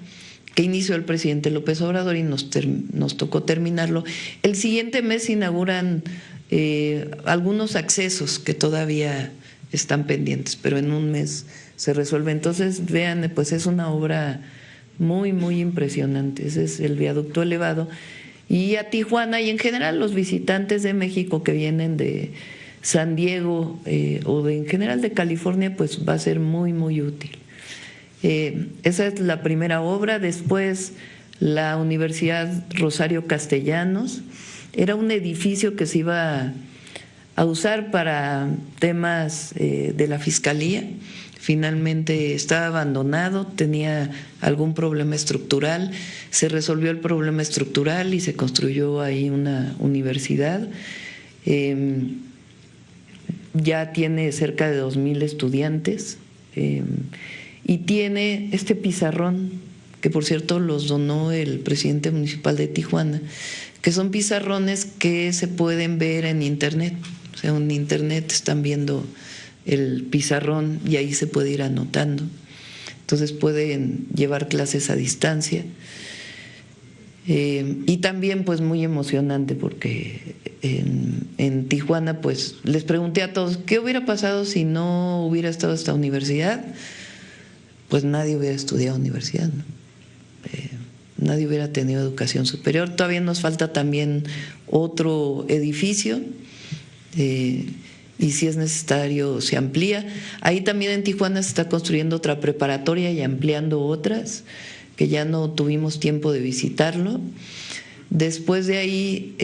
que inició el presidente López Obrador, y nos tocó terminarlo. El siguiente mes inauguran algunos accesos que todavía están pendientes, pero en un mes se resuelve. Entonces, vean, pues es una obra muy, muy impresionante. Ese es el viaducto elevado. Y a Tijuana, y en general los visitantes de México que vienen de San Diego en general de California, pues va a ser muy, muy útil. Esa es la primera obra. Después, la Universidad Rosario Castellanos. Era un edificio que se iba a usar para temas de la Fiscalía. Finalmente estaba abandonado, tenía algún problema estructural, se resolvió el problema estructural y se construyó ahí una universidad. Ya tiene cerca de 2,000 estudiantes, y tiene este pizarrón, que por cierto los donó el presidente municipal de Tijuana, que son pizarrones que se pueden ver en internet. O sea, en internet están viendo el pizarrón y ahí se puede ir anotando. Entonces pueden llevar clases a distancia. Y también pues muy emocionante, porque en Tijuana pues les pregunté a todos ¿qué hubiera pasado si no hubiera estado esta universidad? Pues nadie hubiera estudiado universidad, ¿no? Nadie hubiera tenido educación superior. Todavía nos falta también otro edificio, y si es necesario se amplía. Ahí también en Tijuana se está construyendo otra preparatoria y ampliando otras, que ya no tuvimos tiempo de visitarlo. Después de ahí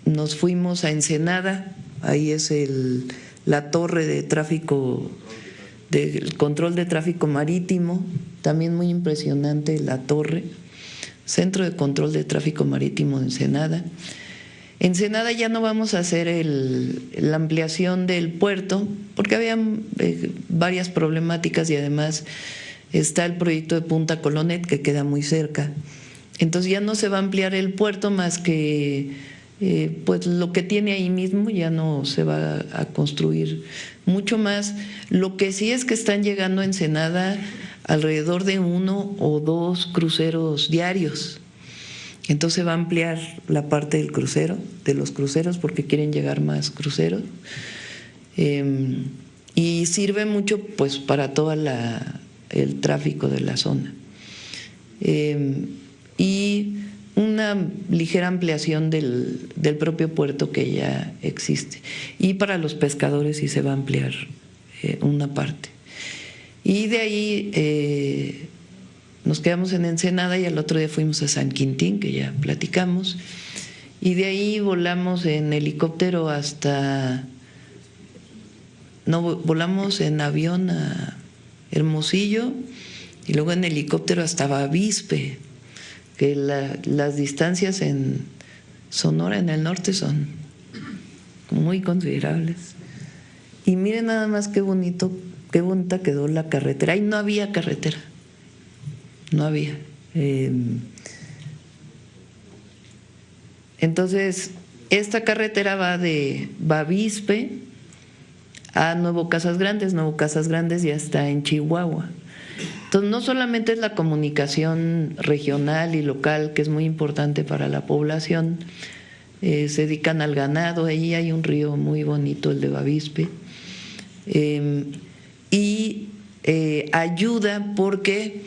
nos fuimos a Ensenada. Ahí es la torre de tráfico, del control de tráfico marítimo, también muy impresionante la torre, Centro de Control de Tráfico Marítimo de Ensenada. Ensenada ya no vamos a hacer la ampliación del puerto, porque había varias problemáticas, y además está el proyecto de Punta Colonet, que queda muy cerca. Entonces ya no se va a ampliar el puerto, más que pues lo que tiene ahí mismo, ya no se va a construir mucho más. Lo que sí es que están llegando a Ensenada alrededor de 1 o 2 cruceros diarios. Entonces va a ampliar la parte del crucero, de los cruceros, porque quieren llegar más cruceros. Y sirve mucho pues para todo el tráfico de la zona. Y una ligera ampliación del propio puerto que ya existe. Y para los pescadores sí se va a ampliar una parte. Y de ahí nos quedamos en Ensenada, y al otro día fuimos a San Quintín, que ya platicamos, y de ahí volamos en helicóptero volamos en avión a Hermosillo, y luego en helicóptero hasta Bavispe, que las distancias en Sonora, en el norte, son muy considerables. Y miren nada más qué bonita quedó la carretera. Ahí no había carretera. No había. Entonces, esta carretera va de Bavispe a Nuevo Casas Grandes. Nuevo Casas Grandes ya está en Chihuahua. Entonces, no solamente es la comunicación regional y local, que es muy importante para la población, se dedican al ganado, ahí hay un río muy bonito, el de Bavispe, y ayuda porque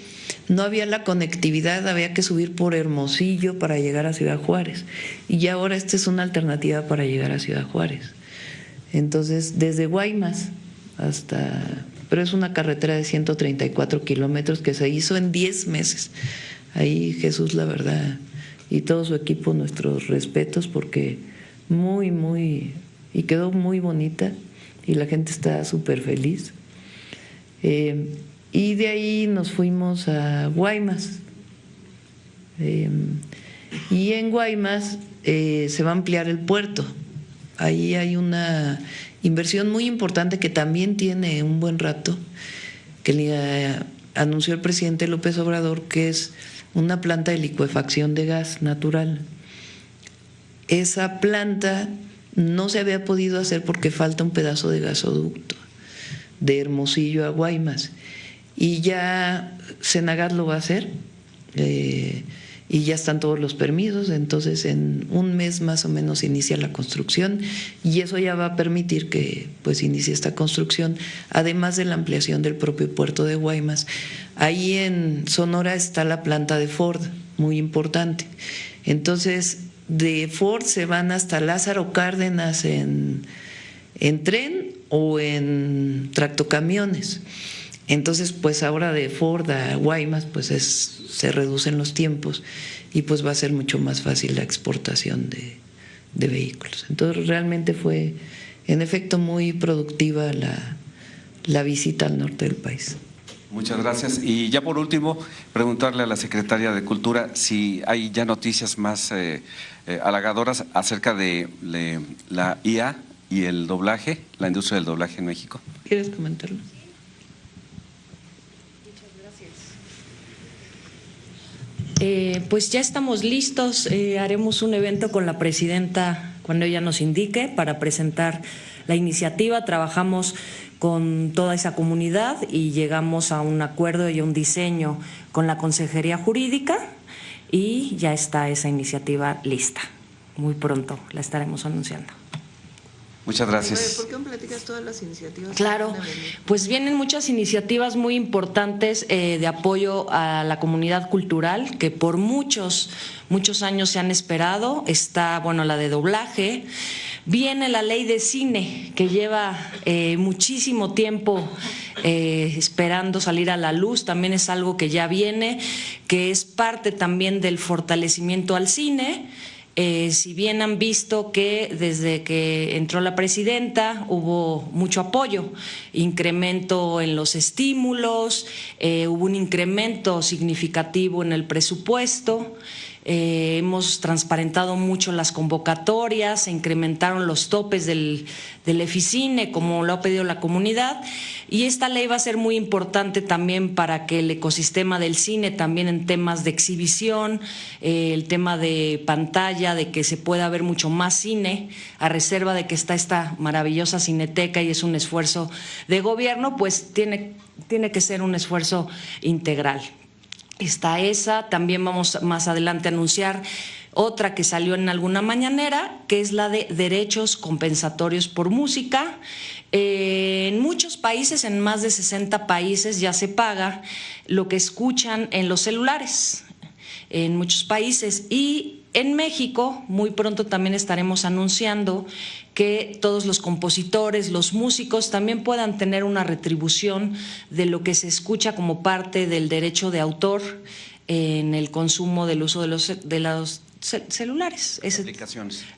no había la conectividad, había que subir por Hermosillo para llegar a Ciudad Juárez, y ahora esta es una alternativa para llegar a Ciudad Juárez. Entonces, desde Guaymas hasta… pero es una carretera de 134 kilómetros que se hizo en 10 meses. Ahí Jesús, la verdad, y todo su equipo, nuestros respetos, porque y quedó muy bonita y la gente está súper feliz. Y de ahí nos fuimos a Guaymas. Y en Guaymas se va a ampliar el puerto. Ahí hay una inversión muy importante que también tiene un buen rato, que le anunció el presidente López Obrador, que es una planta de licuefacción de gas natural. Esa planta no se había podido hacer porque falta un pedazo de gasoducto de Hermosillo a Guaymas, y ya Senagas lo va a hacer, y ya están todos los permisos. Entonces en un mes más o menos inicia la construcción, y eso ya va a permitir que pues inicie esta construcción, además de la ampliación del propio puerto de Guaymas. Ahí en Sonora está la planta de Ford, muy importante. Entonces de Ford se van hasta Lázaro Cárdenas en tren o en tractocamiones. Entonces, pues ahora de Ford a Guaymas, pues se reducen los tiempos y pues va a ser mucho más fácil la exportación de vehículos. Entonces, realmente fue, en efecto, muy productiva la visita al norte del país. Muchas gracias. Y ya por último, preguntarle a la Secretaria de Cultura si hay ya noticias más halagadoras acerca de la IA y el doblaje, la industria del doblaje en México. ¿Quieres comentarlo? Pues ya estamos listos, haremos un evento con la presidenta cuando ella nos indique para presentar la iniciativa. Trabajamos con toda esa comunidad y llegamos a un acuerdo y a un diseño con la Consejería Jurídica, y ya está esa iniciativa lista. Muy pronto la estaremos anunciando. Muchas gracias. ¿Por qué no platicas todas las iniciativas? Claro, pues vienen muchas iniciativas muy importantes de apoyo a la comunidad cultural que por muchos años se han esperado. Está, bueno, la de doblaje. Viene la ley de cine, que lleva muchísimo tiempo esperando salir a la luz. También es algo que ya viene, que es parte también del fortalecimiento al cine. Si bien han visto que desde que entró la presidenta hubo mucho apoyo, incremento en los estímulos, hubo un incremento significativo en el presupuesto. Hemos transparentado mucho las convocatorias, se incrementaron los topes del EFICINE, como lo ha pedido la comunidad, y esta ley va a ser muy importante también para que el ecosistema del cine, también en temas de exhibición, el tema de pantalla, de que se pueda ver mucho más cine, a reserva de que está esta maravillosa cineteca y es un esfuerzo de gobierno, pues tiene que ser un esfuerzo integral. Está esa, también vamos más adelante a anunciar otra que salió en alguna mañanera, que es la de derechos compensatorios por música. En muchos países, en más de 60 países, ya se paga lo que escuchan en los celulares, en muchos países. Y en México, muy pronto también estaremos anunciando que todos los compositores, los músicos también puedan tener una retribución de lo que se escucha como parte del derecho de autor en el consumo del uso de los celulares.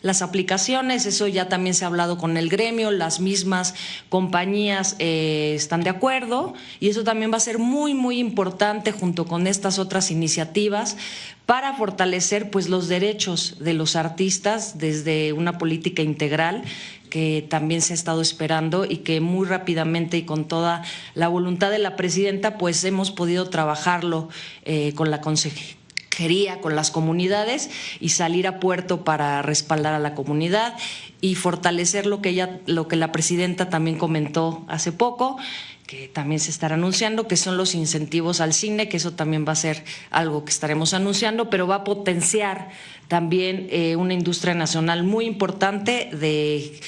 Las aplicaciones, eso ya también se ha hablado con el gremio, las mismas compañías están de acuerdo, y eso también va a ser muy importante junto con estas otras iniciativas para fortalecer pues los derechos de los artistas desde una política integral que también se ha estado esperando y que muy rápidamente y con toda la voluntad de la presidenta pues hemos podido trabajarlo con la con las comunidades y salir a puerto para respaldar a la comunidad y fortalecer lo que la presidenta también comentó hace poco, que también se estará anunciando, que son los incentivos al cine, que eso también va a ser algo que estaremos anunciando, pero va a potenciar también una industria nacional muy importante de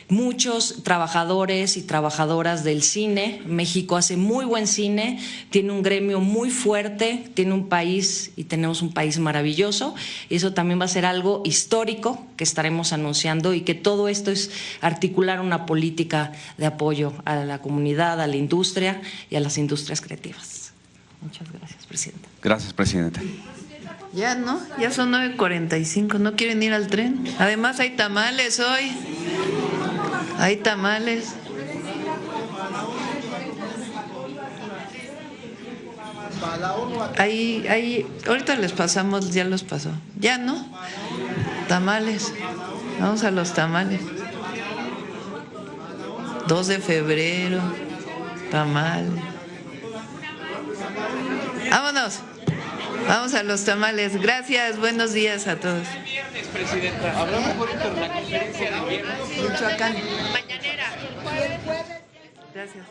muchos trabajadores y trabajadoras del cine. México hace muy buen cine, tiene un gremio muy fuerte, tiene un país y tenemos un país maravilloso. Y eso también va a ser algo histórico que estaremos anunciando y que todo esto es articular una política de apoyo a la comunidad, a la industria y a las industrias creativas. Muchas gracias, presidenta. Gracias, presidenta. Ya, ¿no? Ya son 9:45, ¿no quieren ir al tren? Además hay tamales hoy. Hay tamales. Ahorita les pasamos, ya los pasó. Ya, ¿no? Tamales. Vamos a los tamales. 2 de febrero. Tamales. Vámonos. Vamos a los tamales. Gracias, buenos días a todos. Viernes, presidenta. Hablamos por la conferencia de viernes. Michoacán. Mañanera. Gracias.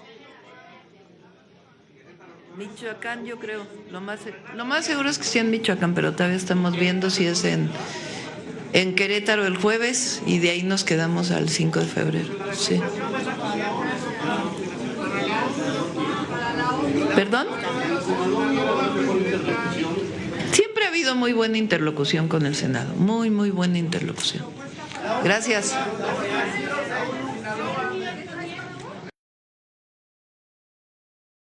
Michoacán, yo creo. Lo más seguro es que sea en Michoacán, pero todavía estamos viendo si es en Querétaro el jueves y de ahí nos quedamos al 5 de febrero. Sí. ¿Perdón? Siempre ha habido muy buena interlocución con el Senado, muy buena interlocución. Gracias.